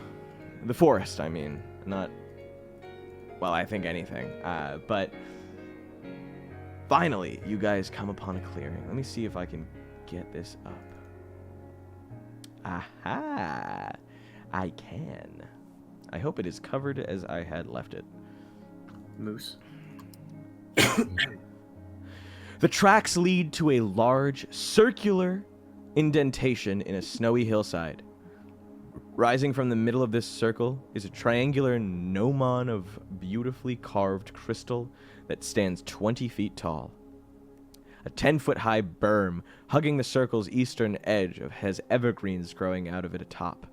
The forest, I mean. Not... Well, I think anything. But... Finally, you guys come upon a clearing. Let me see if I can get this up. Aha! I can. I hope it is covered as I had left it. Moose. The tracks lead to a large, circular indentation in a snowy hillside. Rising from the middle of this circle is a triangular gnomon of beautifully carved crystal that stands 20 feet tall. A 10-foot-high berm hugging the circle's eastern edge has evergreens growing out of it atop,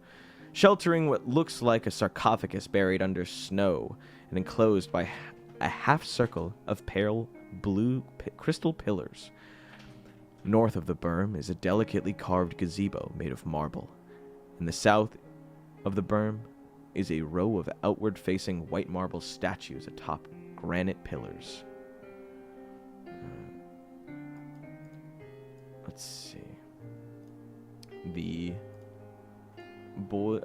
sheltering what looks like a sarcophagus buried under snow and enclosed by a half-circle of pale blue crystal pillars. North of the berm is a delicately carved gazebo made of marble. In the south of the berm is a row of outward-facing white marble statues atop granite pillars. Let's see. The boy,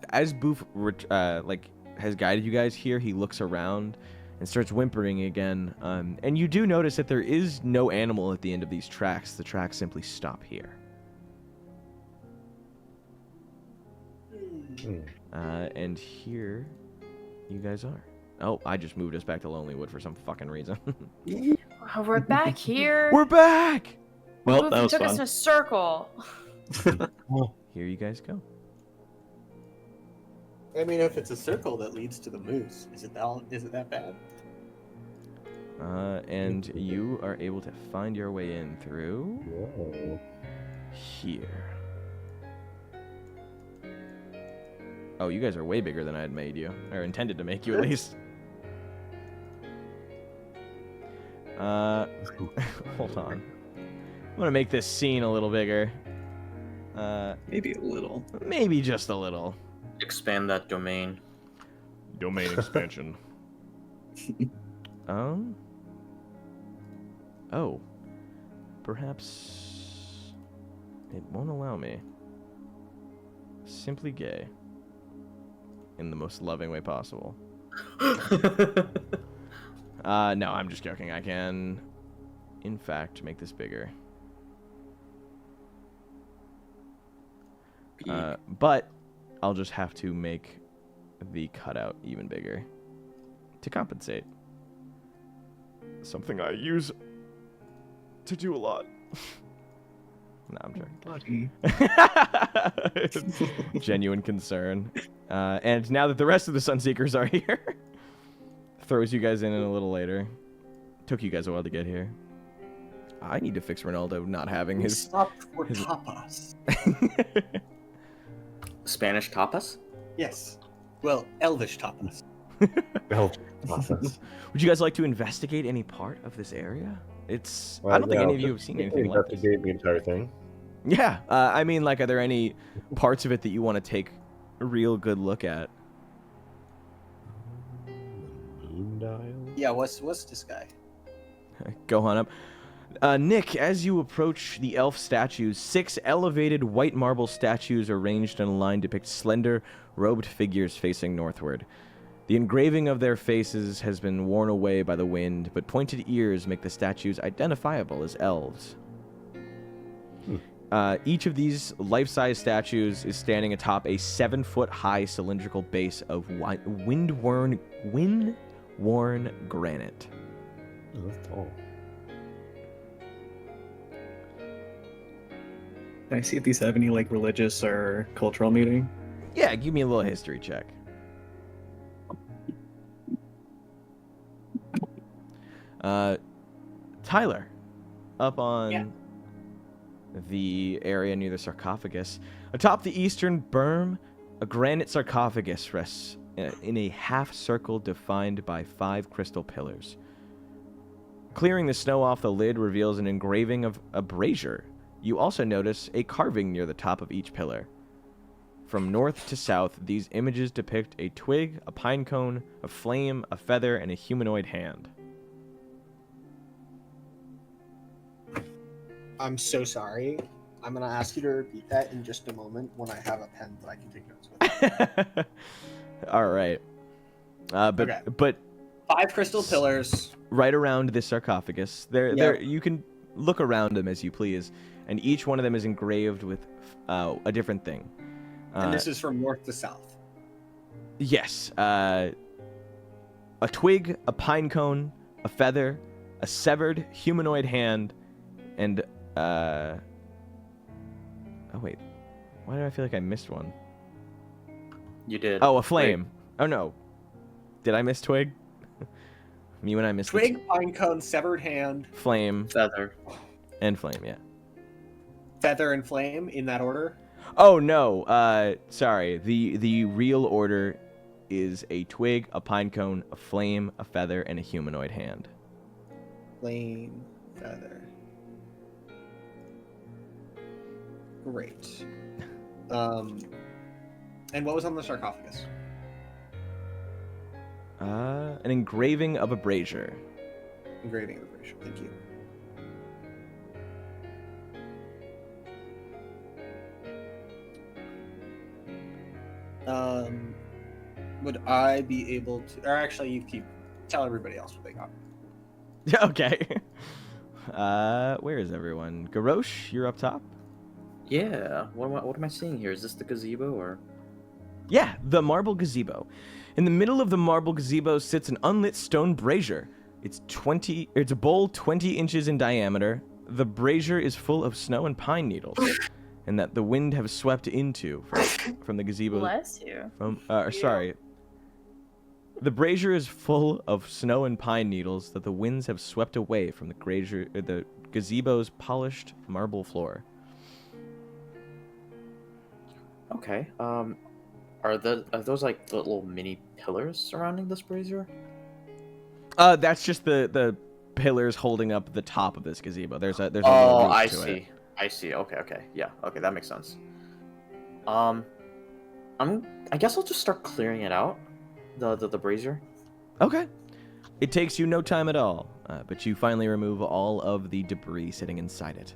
as Boof has guided you guys here, he looks around and starts whimpering again. And you do notice that there is no animal at the end of these tracks. The tracks simply stop here. And here you guys are. Oh, I just moved us back to Lonelywood for some fucking reason. Oh, we're back here. We're back! Well, that was took fun. us in a circle. Here you guys go. I mean, if it's a circle that leads to the moose, is it that bad? And you are able to find your way in through here. Oh, you guys are way bigger than I had made you, or intended to make you at least. Hold on. I'm gonna make this scene a little bigger. Maybe a little. Maybe just a little. Expand that domain. Domain expansion. Oh. Perhaps it won't allow me. Simply gay. In the most loving way possible. No, I'm just joking. I can, in fact, make this bigger. But I'll just have to make the cutout even bigger to compensate. Something I use to do a lot. No, I'm joking. Genuine concern. And now that the rest of the Sunseekers are here, throws you guys in a little later. Took you guys a while to get here. I need to fix Ronaldo not having his... Stop for tapas. Spanish tapas? Yes. Well, Elvish tapas. Would you guys like to investigate any part of this area? I don't think any of you have seen anything like this. Investigate the entire thing. Yeah, I mean, like, are there any parts of it that you want to take a real good look at? Moon dial? Yeah, what's this guy? Go on up. Nick, as you approach the elf statues, 6 elevated white marble statues arranged in a line depict slender, robed figures facing northward. The engraving of their faces has been worn away by the wind, but pointed ears make the statues identifiable as elves. Each of these life-size statues is standing atop a 7-foot-high cylindrical base of wind-worn granite. Oh, that's tall. Can I see if these have any like religious or cultural meaning? Yeah, give me a little history check. Tyler, up on the area near the sarcophagus. Atop the eastern berm, a granite sarcophagus rests in a half circle defined by 5 crystal pillars. Clearing the snow off the lid reveals an engraving of a brazier. You also notice a carving near the top of each pillar. From north to south, these images depict a twig, a pine cone, a flame, a feather, and a humanoid hand. I'm so sorry. I'm going to ask you to repeat that in just a moment when I have a pen that I can take notes with. All right. But 5 crystal pillars. Right around this sarcophagus. There you can look around them as you please, and each one of them is engraved with a different thing. And this is from north to south. Yes. A twig, a pine cone, a feather, a severed humanoid hand, and oh wait, why do I feel like I missed one? You did. Oh, a flame. Wait. Oh no, did I miss twig? Me when I missed twig, pine cone, severed hand, flame, feather, and flame. Yeah. Feather and flame in that order. Oh no, sorry. The real order is a twig, a pine cone, a flame, a feather, and a humanoid hand. Flame, feather. Great. And what was on the sarcophagus? An engraving of a brazier. Engraving of a brazier. Thank you. Would I be able to? Or actually, you tell everybody else what they got. Okay. Where is everyone? Garrosh, you're up top. Yeah. What am I seeing here? Is this the gazebo or? Yeah, the marble gazebo. In the middle of the marble gazebo sits an unlit stone brazier. It's a bowl 20 inches in diameter. The brazier is full of snow and pine needles, and that the wind have swept into from the gazebo. Bless you. Sorry. The brazier is full of snow and pine needles that the winds have swept away from the gazebo's polished marble floor. Okay. Are those like the little mini pillars surrounding this brazier? That's just the pillars holding up the top of this gazebo. There's a oh, I see. I see. Okay. Yeah. Okay, that makes sense. I guess I'll just start clearing it out. The brazier. Okay. It takes you no time at all, but you finally remove all of the debris sitting inside it.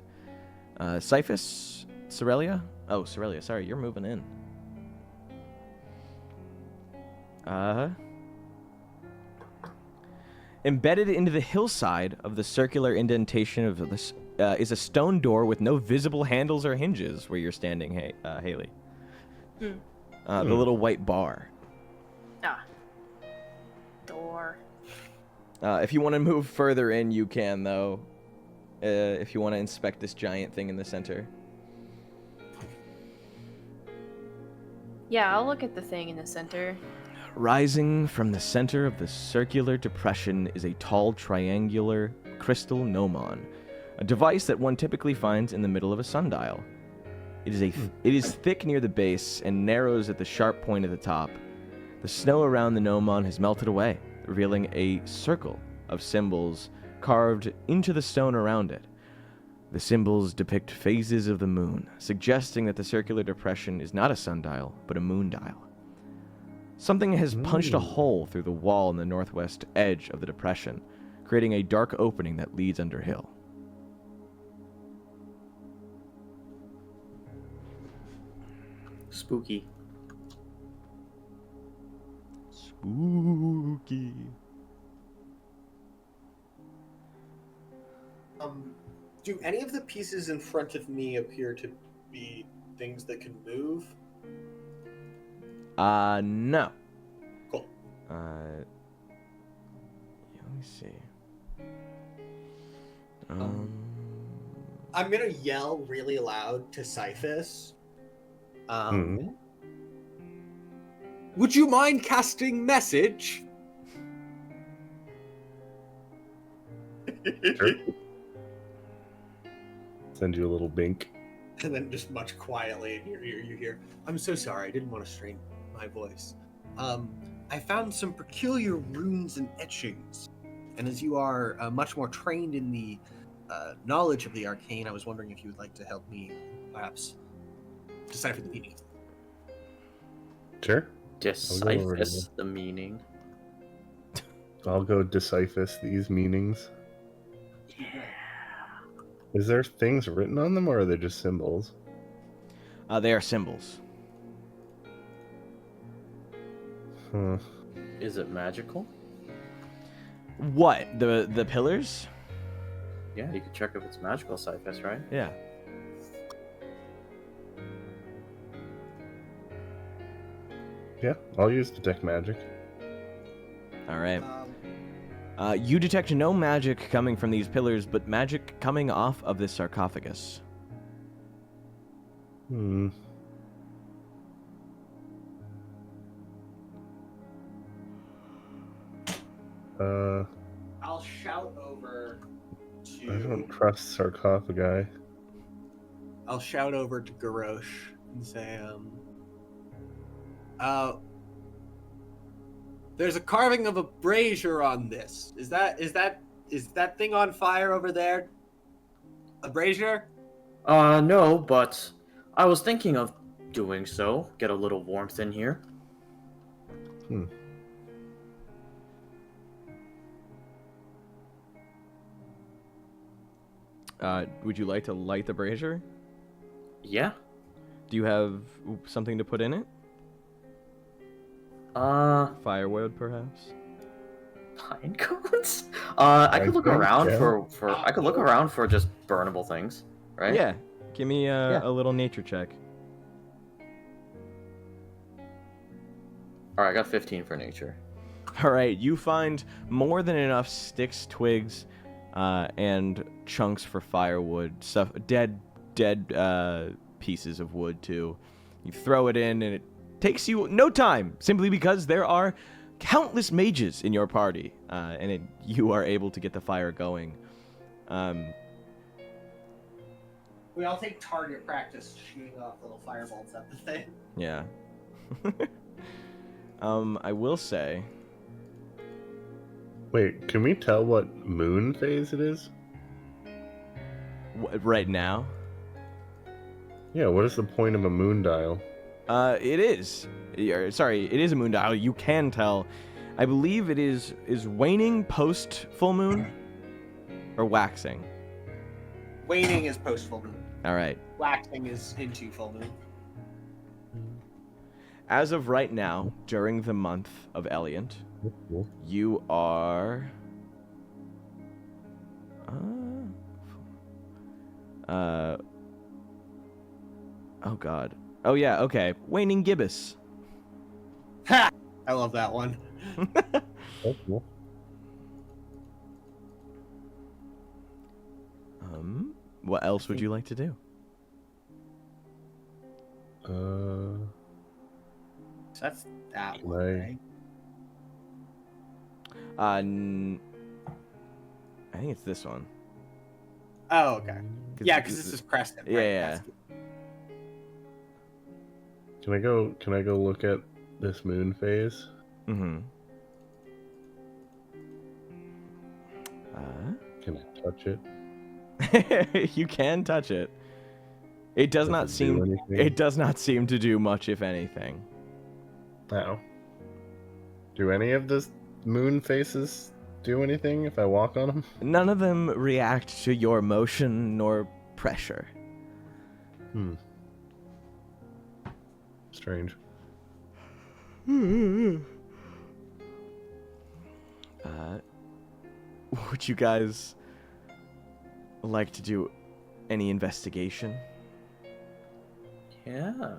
Cyphus, Cerelia? Oh, Cerelia, sorry, you're moving in. Embedded into the hillside of the circular indentation of this is a stone door with no visible handles or hinges where you're standing, Haley. The little white bar. Door. If you want to move further in, you can, though. If you want to inspect this giant thing in the center. Yeah, I'll look at the thing in the center. Rising from the center of the circular depression is a tall, triangular crystal gnomon. a device that one typically finds in the middle of a sundial. It is thick near the base and narrows at the sharp point at the top. The snow around the gnomon has melted away, revealing a circle of symbols carved into the stone around it. The symbols depict phases of the moon, suggesting that the circular depression is not a sundial, but a moon dial. Something has punched a hole through the wall on the northwest edge of the depression, creating a dark opening that leads underhill. Spooky. Spooky. Do any of the pieces in front of me appear to be things that can move? No. Cool. Let me see. I'm gonna yell really loud to Cyphus. Would you mind casting message? Sure. Send you a little bink. And then just much quietly in your ear you hear, I'm so sorry, I didn't want to strain my voice. I found some peculiar runes and etchings. And as you are much more trained in the knowledge of the arcane, I was wondering if you would like to help me perhaps decipher the meaning. Sure. Decipher the meaning. I'll go decipher these meanings. Is there things written on them, or are they just symbols? They are symbols. Huh. Is it magical? What? The pillars? Yeah, you can check if it's magical, Cyphus, right? Yeah. Yeah, I'll use detect magic. All right. You detect no magic coming from these pillars, but magic coming off of this sarcophagus. I'll shout over to... I don't trust sarcophagi. I'll shout over to Garrosh and say, there's a carving of a brazier on this. Is that thing on fire over there? A brazier? No, but I was thinking of doing so. Get a little warmth in here. Would you like to light the brazier? Yeah. Do you have something to put in it? Firewood, perhaps? Pine cones? I could look around I could look around for just burnable things, right? Yeah. Give me a little nature check. Alright, I got 15 for nature. Alright, you find more than enough sticks, twigs, and chunks for firewood. Stuff, dead pieces of wood, too. You throw it in, and it takes you no time, simply because there are countless mages in your party, and you are able to get the fire going. We all take target practice shooting off little fireballs at the thing. Yeah. I will say... Wait, can we tell what moon phase it is? Right now? Yeah, what is the point of a moon dial? It is. Sorry, it is a moon dial. You can tell. I believe it is waning post full moon or waxing. Waning is post full moon. All right. Waxing is into full moon. As of right now, during the month of Eliant, you are oh god. Oh yeah, okay. Waning gibbous. Ha! I love that one. That's cool. What else would you like to do? That's that one, right? I think it's this one. Oh, okay. Yeah, because this is Preston. Right? Yeah. Can I go look at this moon phase? Mm-hmm. Can I touch it? You can touch it. It does not seem. It does not seem to do much, if anything. Oh. Do any of the moon faces do anything if I walk on them? None of them react to your motion nor pressure. Strange. Would you guys like to do any investigation? Yeah.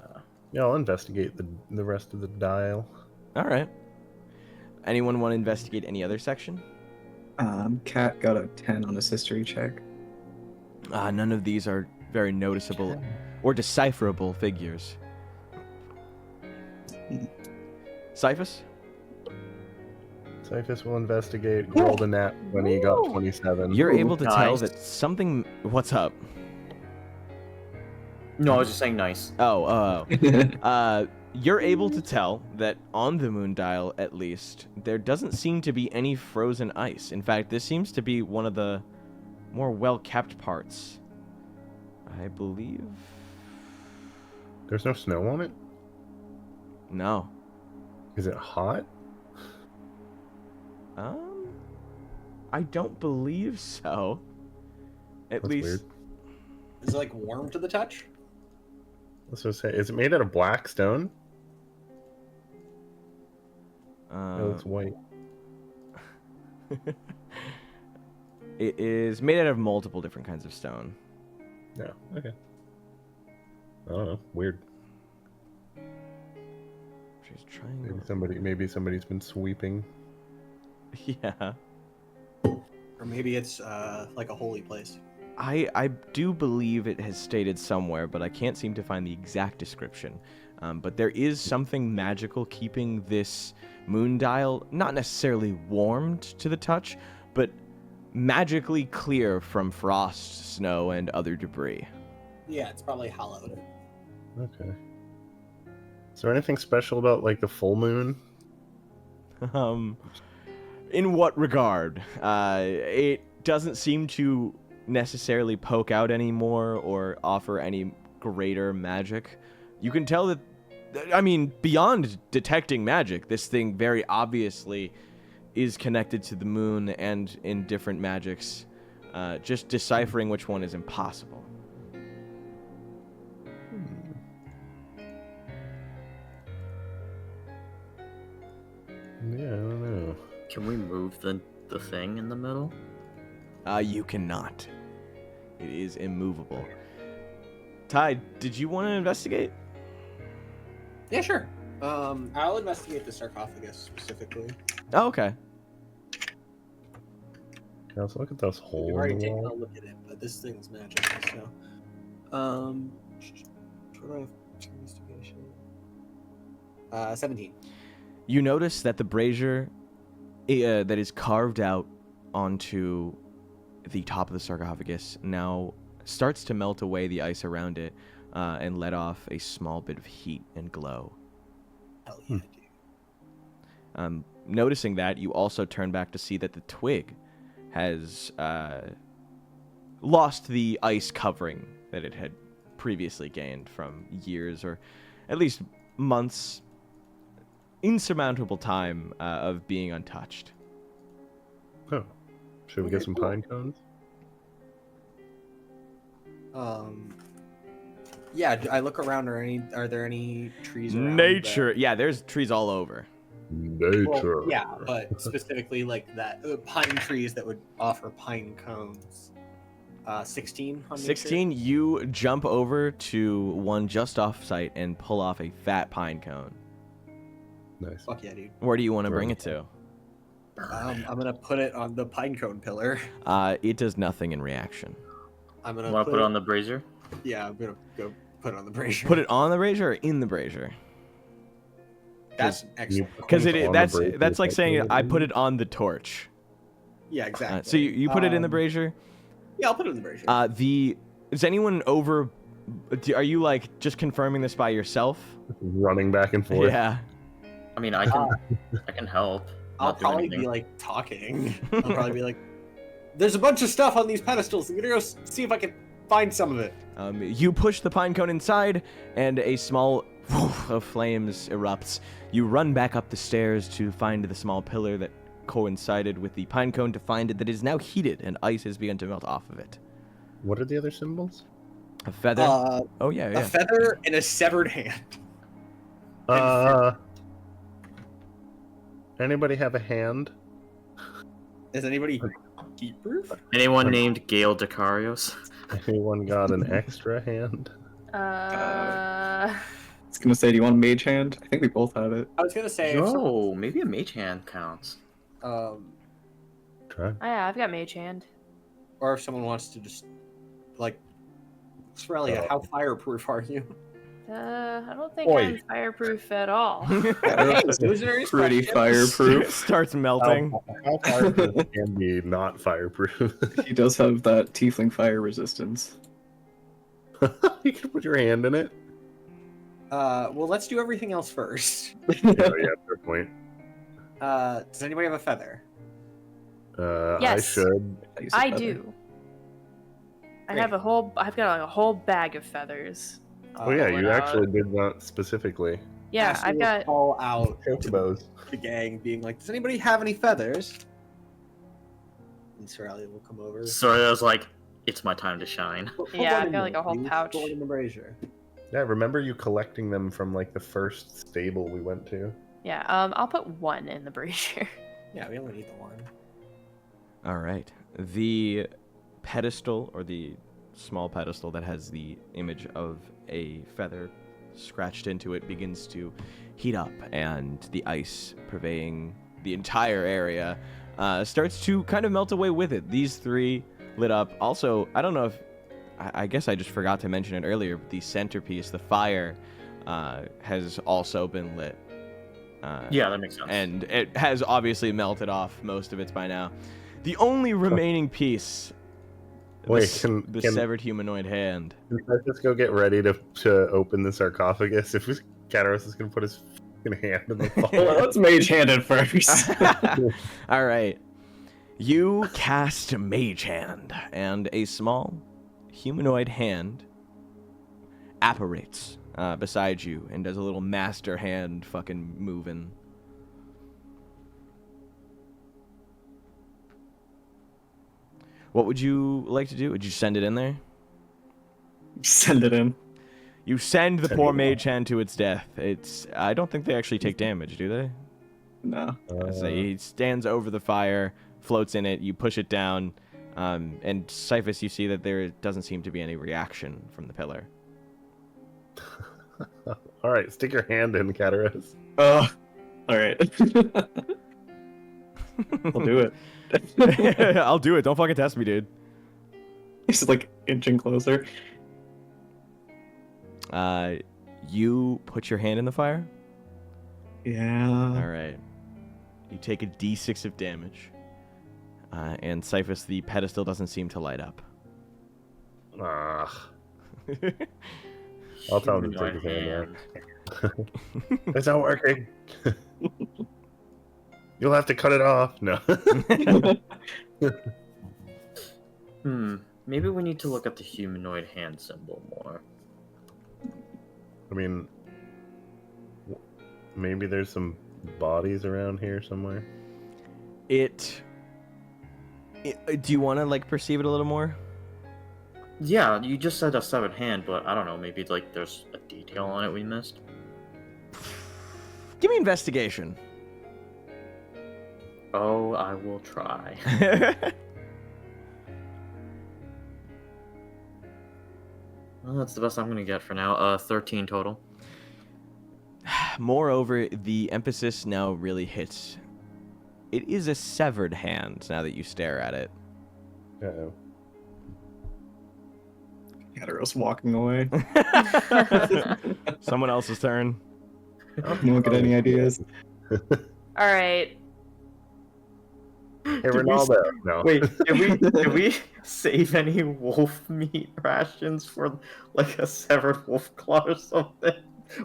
Yeah, I'll investigate the rest of the dial. All right. Anyone want to investigate any other section? Cat got a 10 on his history check. None of these are very noticeable or decipherable figures. Cyphus? Cyphus will investigate. Rolled a nat when he got 27. You're able to tell nice. that something... What's up? No, I was just saying nice. Oh. You're able to tell that on the moon dial, at least, there doesn't seem to be any frozen ice. In fact, this seems to be one of the more well-kept parts. I believe... There's no snow on it? No. Is it hot? I don't believe so. At That's least... weird. Is it like warm to the touch? Let's just say, is it made out of black stone? No, it's white. It is made out of multiple different kinds of stone. No, okay. I don't know. Weird. She's trying. Maybe somebody's been sweeping. Yeah. Or maybe it's like a holy place. I do believe it has stated somewhere, but I can't seem to find the exact description. But there is something magical keeping this moon dial not necessarily warmed to the touch, but magically clear from frost, snow, and other debris. Yeah, it's probably hollowed. Okay. Is there anything special about like the full moon? In what regard? It doesn't seem to necessarily poke out anymore or offer any greater magic. You can tell that, I mean, beyond detecting magic, this thing very obviously is connected to the moon and in different magics. Just deciphering which one is impossible. Yeah, I don't know. Can we move the thing in the middle? You cannot. It is immovable. Ty, did you want to investigate? Yeah, sure. I'll investigate the sarcophagus specifically. Oh, okay. Yeah, let's look at those holes. We've already taken a look at it, but this thing's magic, so. What do I have for investigation? 17. You notice that the brazier that is carved out onto the top of the sarcophagus now starts to melt away the ice around it and let off a small bit of heat and glow. Hell yeah, dude. Noticing that, you also turn back to see that the twig has lost the ice covering that it had previously gained from years, or at least months, insurmountable time of being untouched. Oh. Should we get some pine cones? Yeah, I look around. Are there any trees around? Nature. Yeah, there's trees all over. Nature. Well, yeah, but specifically like that pine trees that would offer pine cones. 16 on 16. nature? You jump over to one just off site and pull off a fat pine cone. Nice. Fuck yeah, dude. Where do you want to bring it to? I'm gonna put it on the pine cone pillar. It does nothing in reaction. I'm gonna Want to put it on the brazier? Yeah, I'm gonna go put it on the brazier. Put it on the brazier or in the brazier? That's excellent. Because that's like saying I put it on the torch. Yeah, exactly. So you put it in the brazier? Yeah, I'll put it in the brazier. Is anyone over? Are you like just confirming this by yourself? Running back and forth. Yeah. I mean, I can help. I'll Not do probably anything. be like talking. I'll probably be like, "There's a bunch of stuff on these pedestals. I'm gonna go see if I can find some of it." You push the pine cone inside, and a small woof of flames erupts. You run back up the stairs to find the small pillar that coincided with the pine cone to find it that is now heated, and ice has begun to melt off of it. What are the other symbols? A feather. Yeah. A feather and a severed hand. Anybody have a hand? Is anybody heat proof? Anyone named Gale Decarios? Anyone got an extra hand? I was gonna say, do you want a mage hand? I think we both have it. I was gonna say. No, maybe a mage hand counts. Try. Oh, yeah, I've got mage hand. Or if someone wants to just like, Cerelia, how fireproof are you? I don't think Oi. I'm fireproof at all. Pretty fireproof. Starts melting. How fireproof can be not fireproof? He does have that tiefling fire resistance. You can put your hand in it. Well, let's do everything else first. Yeah, fair point. Does anybody have a feather? Yes. I should. I do. I've got a whole bag of feathers. Oh yeah, you actually did that specifically. Yeah, Aster I've will got. call out to Chocobos. the gang, being like, "Does anybody have any feathers?" And Cerelia will come over. Sorelia's like, it's my time to shine. Put Yeah, one I've in got like there, a whole please. pouch. Put one in the brazier. Yeah, remember you collecting them from like the first stable we went to? Yeah, I'll put one in the brazier. Yeah, we only need the one. All right. The pedestal, or the small pedestal that has the image of a feather scratched into it, begins to heat up, and the ice pervading the entire area starts to kind of melt away with it. These three lit up. Also, I don't know if... I guess I just forgot to mention it earlier, but the centerpiece, the fire, has also been lit. Yeah, that makes sense. And it has obviously melted off most of it by now. The only remaining piece, Wait, the severed humanoid hand. Can I just go get ready to open the sarcophagus? If Kataros is going to put his fucking hand in the Well, let's mage hand it first. All right. You cast Mage Hand, and a small humanoid hand apparates beside you and does a little master hand fucking moving. What would you like to do? Would you send it in there? Send it in. You send the poor mage hand to its death. I don't think they actually take damage, do they? No. So he stands over the fire, floats in it, you push it down, and Cyphus, you see that there doesn't seem to be any reaction from the pillar. All right, stick your hand in, Kataros. Oh, all right. I'll do it. I'll do it. Don't fucking test me, dude. He's like inching closer. You put your hand in the fire? Yeah. All right. You take a d6 of damage. And Cyphus, the pedestal doesn't seem to light up. Ah. I'll tell him to take his hand out. It's not working. You'll have to cut it off. No. Maybe we need to look at the humanoid hand symbol more. I mean, maybe there's some bodies around here somewhere. Do you want to like perceive it a little more? Yeah, you just said a severed hand, but I don't know, maybe like there's a detail on it we missed. Give me investigation. Oh, I will try. Well, that's the best I'm gonna get for now. 13 total. Moreover, the emphasis now really hits. It is a severed hand now that you stare at it. Uh-oh. Kataros walking away. Someone else's turn. No one get any ideas. All right. Hey, Ronaldo. No. Wait, did we save any wolf meat rations for like a severed wolf claw or something?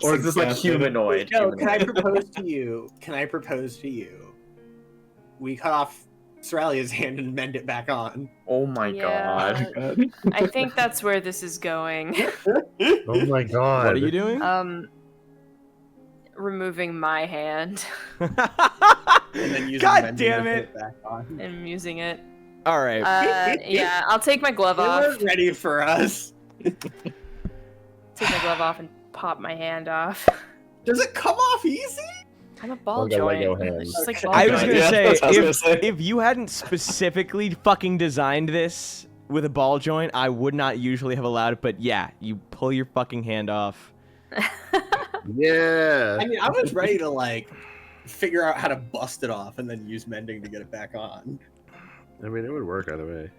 Or is this like humanoid? No, can I propose to you? We cut off Cerelia's hand and mend it back on. Oh my god. I think that's where this is going. Oh my god. What are you doing? Removing my hand And then using God mending damn to put it. back on. and using it. All right. Yeah, I'll take my glove They off. weren't ready for us. Take my glove off and pop my hand off. Does it come off easy? I'm a ball Like a joint. Lego hand. It's just like Okay. ball I was joint. gonna Yeah, say, that's what I was gonna say. if you hadn't specifically fucking designed this with a ball joint, I would not usually have allowed it. But yeah, you pull your fucking hand off. Yeah. I mean, I was ready to like figure out how to bust it off and then use mending to get it back on. I mean, it would work either way.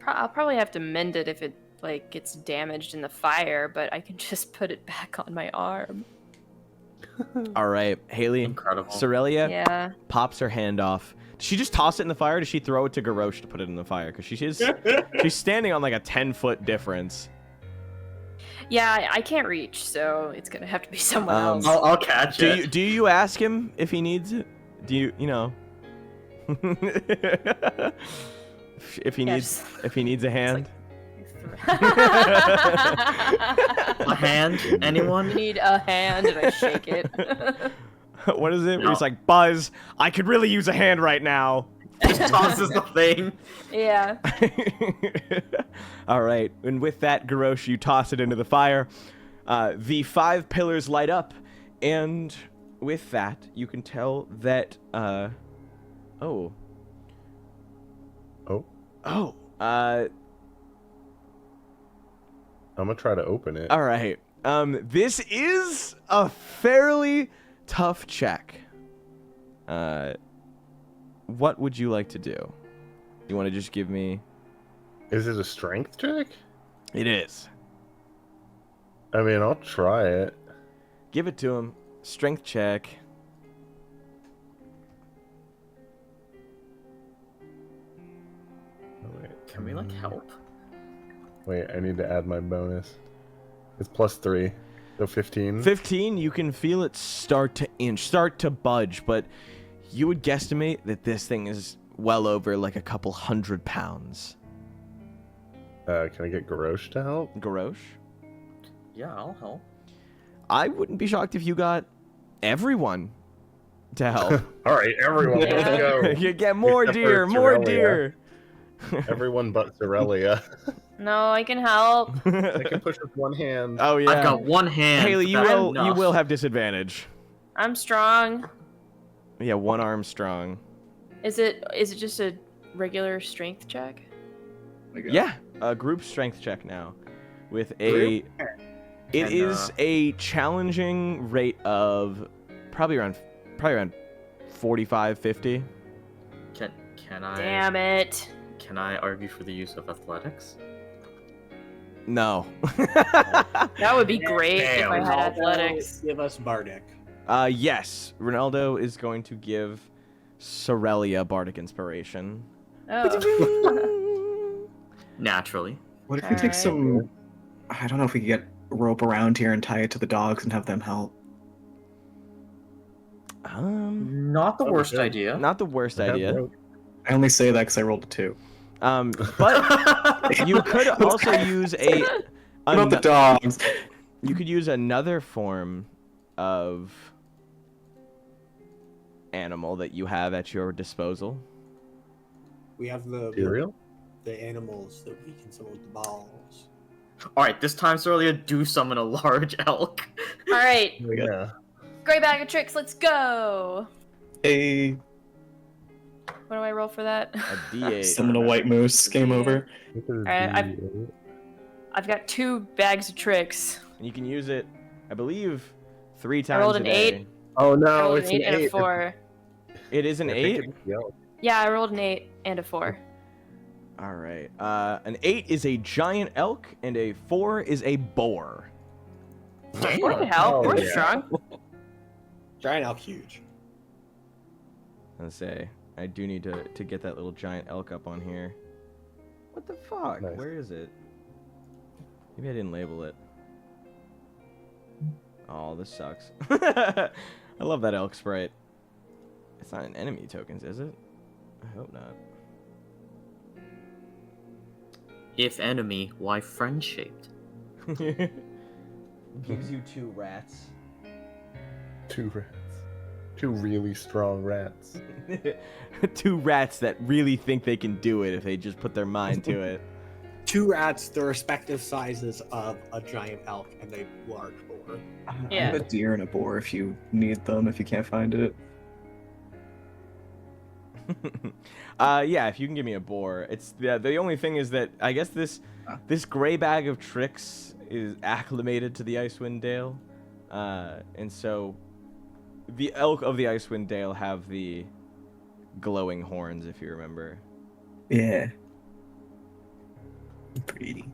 I'll probably have to mend it if it like gets damaged in the fire, but I can just put it back on my arm. All right, Haley. Incredible. Cerelia Yeah. pops her hand off. Does she just toss it in the fire? Or does she throw it to Garrosh to put it in the fire? Because she's standing on like a 10-foot difference. Yeah, I can't reach, so it's gonna have to be someone else. I'll catch it. Do you ask him if he needs it? Do you know? if he needs a hand. A hand? Anyone? You need a hand, and I shake it. What is it? No. He's like, Buzz, I could really use a hand right now. Just tosses the thing. Yeah. All right, and with that, Garrosh, you toss it into the fire. The 5 pillars light up, and with that, you can tell that. I'm gonna try to open it. All right. This is a fairly tough check. What would you like to do? You want to just give me? Is it a strength check? It is. I mean, I'll try it. Give it to him. Strength check. Oh, wait. Can we like help? Wait, I need to add my bonus. It's +3, so 15. 15. You can feel it start to budge, but you would guesstimate that this thing is well over like a couple 100 pounds. Can I get Garrosh to help? Garrosh? Yeah, I'll help. I wouldn't be shocked if you got everyone to help. All right, everyone, let's go. You get more Except for deer, more Cerelia. deer. Everyone but Cerelia. No, I can help. I can push with one hand. Oh yeah. I've got one hand. Haley, but that's you enough. will have disadvantage. I'm strong. Yeah, one arm strong. Is it just a regular strength check? Yeah, a group strength check now, with a. It is a challenging rate of probably around 45, 50. Can I? Damn it. Can I argue for the use of athletics? No. That would be great if I Damn. had athletics. Give us Bardic. Yes, Ronaldo is going to give Cerelia Bardic Inspiration. Oh. Naturally. What if we take some? I don't know if we could get rope around here and tie it to the dogs and have them help. Not the worst idea. Not the worst idea. I only say that because I rolled a 2. But you could also use Not the dogs. You could use another form of animal that you have at your disposal. We have the Cereal? the animals that we can summon with the balls. Alright, this time, Cerelia, do summon a large elk. All right. Yeah. Great bag of tricks. Let's go. Hey, What do I roll for that? A D8. summon a white moose. Game over. Alright, I've got 2 bags of tricks. You can use it, I believe, 3 times I rolled a an day. 8. Oh I no, rolled it's an 8 and a 8. 4. It is an 8? Yeah, I rolled an 8 and a 4. All right. An 8 is a giant elk, and a 4 is a boar. What the hell? We're strong. Giant elk, huge. Let's say I do need to get that little giant elk up on here. What the fuck? Nice. Where is it? Maybe I didn't label it. Oh, this sucks. I love that elk sprite. It's not an enemy tokens, is it? I hope not. If enemy, why friend-shaped? Gives you 2 rats. 2 rats. 2 really strong rats. 2 rats that really think they can do it if they just put their mind to it. 2 rats, the respective sizes of a giant elk and a large boar. Yeah. I have a deer and a boar if you need them, if you can't find it. Yeah, if you can give me a boar. It's the only thing is that I guess this gray bag of tricks is acclimated to the Icewind Dale, and so the elk of the Icewind Dale have the glowing horns, if you remember. Yeah. Pretty.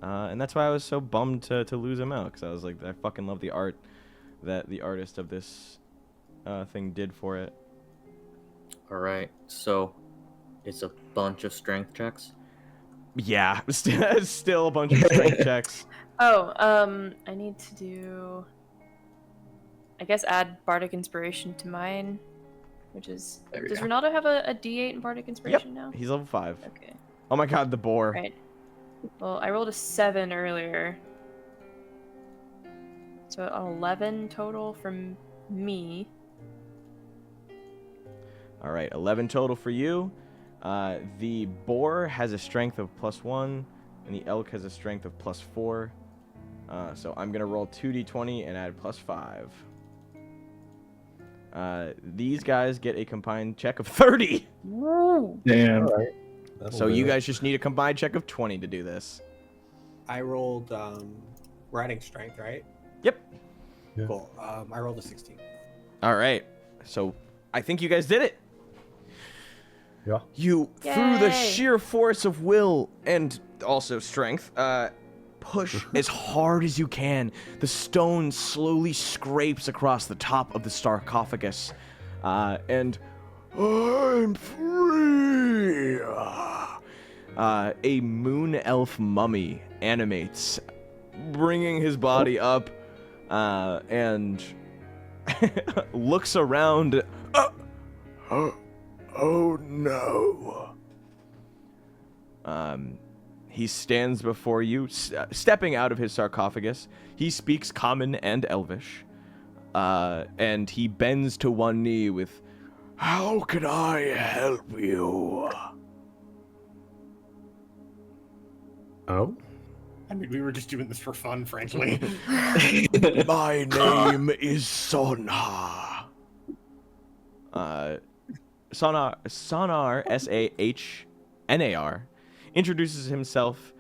And that's why I was so bummed to lose him out, because I was like, I fucking love the art that the artist of this thing did for it. Alright, so it's a bunch of strength checks? Yeah, still a bunch of strength checks. Oh, I need to do, I guess, add Bardic Inspiration to mine, which is, does Ronaldo have a D8 in Bardic Inspiration now? He's level 5. Okay. Oh my god, the boar. Right. Well, I rolled a 7 earlier. So an 11 total from me. Alright, 11 total for you. The boar has a strength of +1, and the elk has a strength of +4. So I'm going to roll 2d20 and add +5. These guys get a combined check of 30! Woo! Damn. All right. So you guys just need a combined check of 20 to do this. I rolled, we're adding strength, right? Yep. Yeah. Cool. I rolled a 16. Alright, so I think you guys did it. Yeah. You, through the Yay. sheer force of will and also strength, push as hard as you can. The stone slowly scrapes across the top of the sarcophagus, and I'm free. A moon elf mummy animates, bringing his body up, and looks around. Oh no. He stands before you, stepping out of his sarcophagus. He speaks Common and Elvish, and he bends to one knee with, "How can I help you?" Oh? I mean, we were just doing this for fun, frankly. My name is Sonha. Sonar, S-A-H-N-A-R, introduces himself.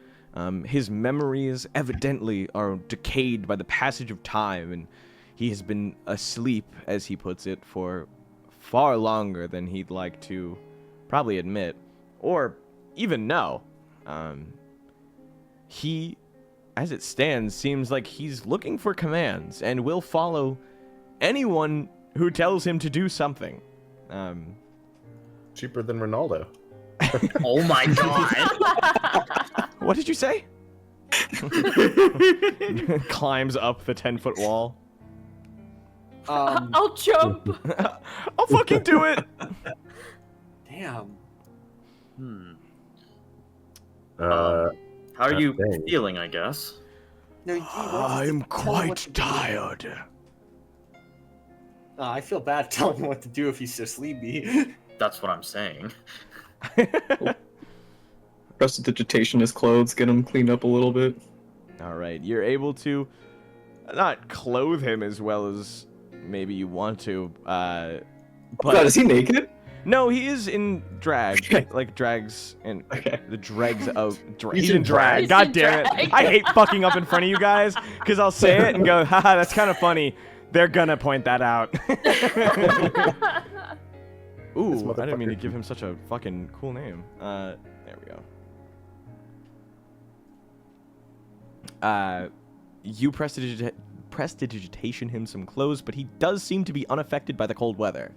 His memories evidently are decayed by the passage of time, and he has been asleep, as he puts it, for far longer than he'd like to probably admit, or even know. He, as it stands, seems like he's looking for commands and will follow anyone who tells him to do something. Cheaper than Ronaldo. Oh my god! What did you say? Climbs up the 10-foot wall. I'll jump! I'll fucking do it! Damn. How are you dang. feeling, I guess? No, I'm quite tired. I feel bad telling him what to do if he's so sleepy. That's what I'm saying. Prestidigitation his clothes, get him cleaned up a little bit. Alright, you're able to not clothe him as well as maybe you want to, but... God, is he naked? No, he is in drag, like drags and the dregs of he's in drag. He's God in damn drag. it! I hate fucking up in front of you guys because I'll say it and go, haha, that's kind of funny. They're gonna point that out. Ooh, I didn't mean to give him such a fucking cool name. There we go. You prestidigitation him some clothes, but he does seem to be unaffected by the cold weather.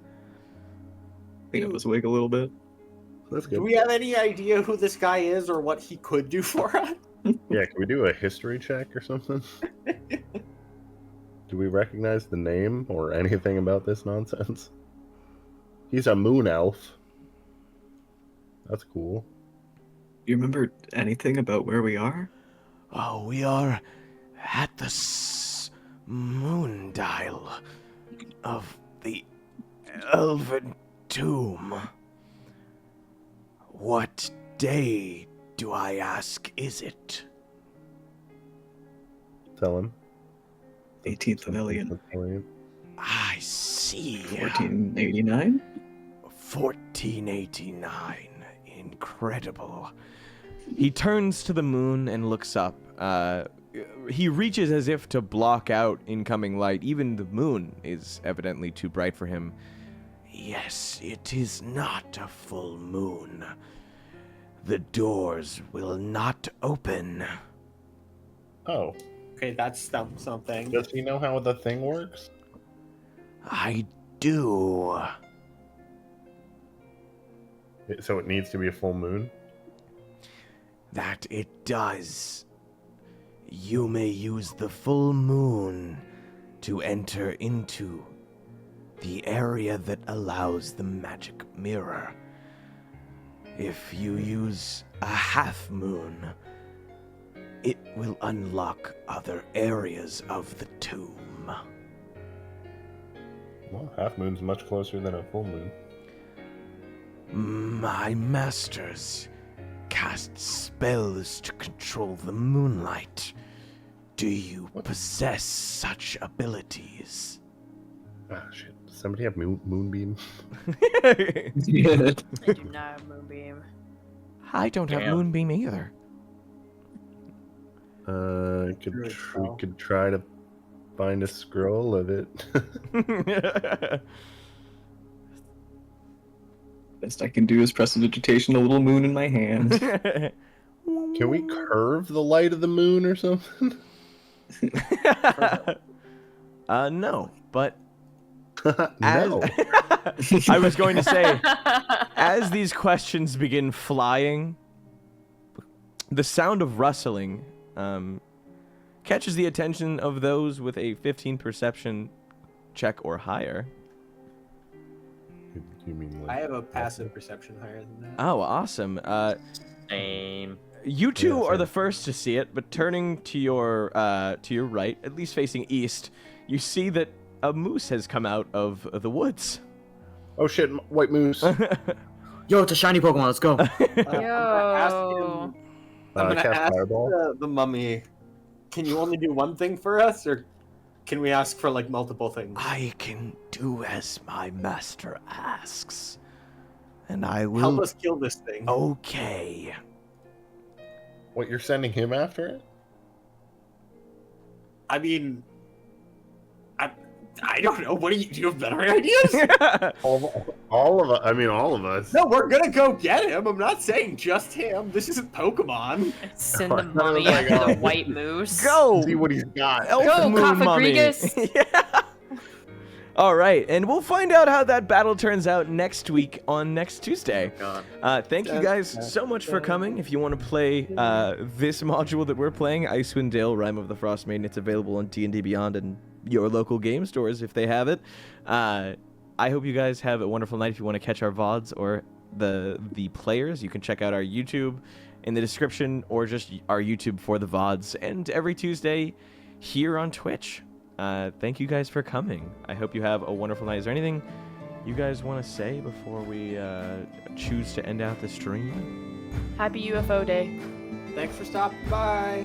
Clean up his wig a little bit. That's good. Do we have any idea who this guy is or what he could do for us? Yeah, can we do a history check or something? Do we recognize the name or anything about this nonsense? He's a moon elf. That's cool. You remember anything about where we are? Oh, we are at the moon dial of the Elven Tomb. What day, do I ask, is it? Tell him. 18th of Ilion. I see. 1489? 1489. Incredible. He turns to the moon and looks up. He reaches as if to block out incoming light. Even the moon is evidently too bright for him. Yes, it is not a full moon. The doors will not open. Oh. Okay, that's something. Does he know how the thing works? I do. So it needs to be a full moon? That it does. You may use the full moon to enter into the area that allows the magic mirror. If you use a half moon, it will unlock other areas of the tomb. Well, half moon's much closer than a full moon. My masters cast spells to control the moonlight. Do you possess such abilities? Ah, shit. Does somebody have moonbeam? I do not have Moonbeam. I don't have moonbeam either. We could try to find a scroll of it. Best I can do is press into digitation a little moon in my hand. Can we curve the light of the moon or something? No, but No. I was going to say, as these questions begin flying, the sound of rustling catches the attention of those with a 15 perception check or higher. You mean I have a passive perception higher than that. Oh, awesome. Same. You two Yeah, are same. the first to see it, but turning to your right, at least facing east, you see that a moose has come out of the woods. Oh shit, white moose. Yo, it's a shiny Pokemon. Let's go. Yo. I'm gonna cast ask fireball. the mummy, can you only do one thing for us, or can we ask for like multiple things? I can do as my master asks, and I will. Help us kill this thing. Okay. What, you're sending him after it? I mean, I don't know. What do you have better ideas? All of us. I mean, all of us. No, we're gonna go get him. I'm not saying just him. This isn't Pokemon. Send the mummy after the white moose. Go! See what he's got. Elf Go, moon mummy. Cofagrigus! Yeah. All right, and we'll find out how that battle turns out next week on next Tuesday. Thank you guys so much for coming. If you want to play this module that we're playing, Icewind Dale, Rime of the Frost Maiden, it's available on D&D Beyond and your local game stores if they have it. I hope you guys have a wonderful night. If you want to catch our VODs or the players, you can check out our YouTube in the description or just our YouTube for the VODs. And every Tuesday here on Twitch. Thank you guys for coming. I hope you have a wonderful night. Is there anything you guys want to say before we choose to end out the stream? Happy UFO Day. Thanks for stopping by.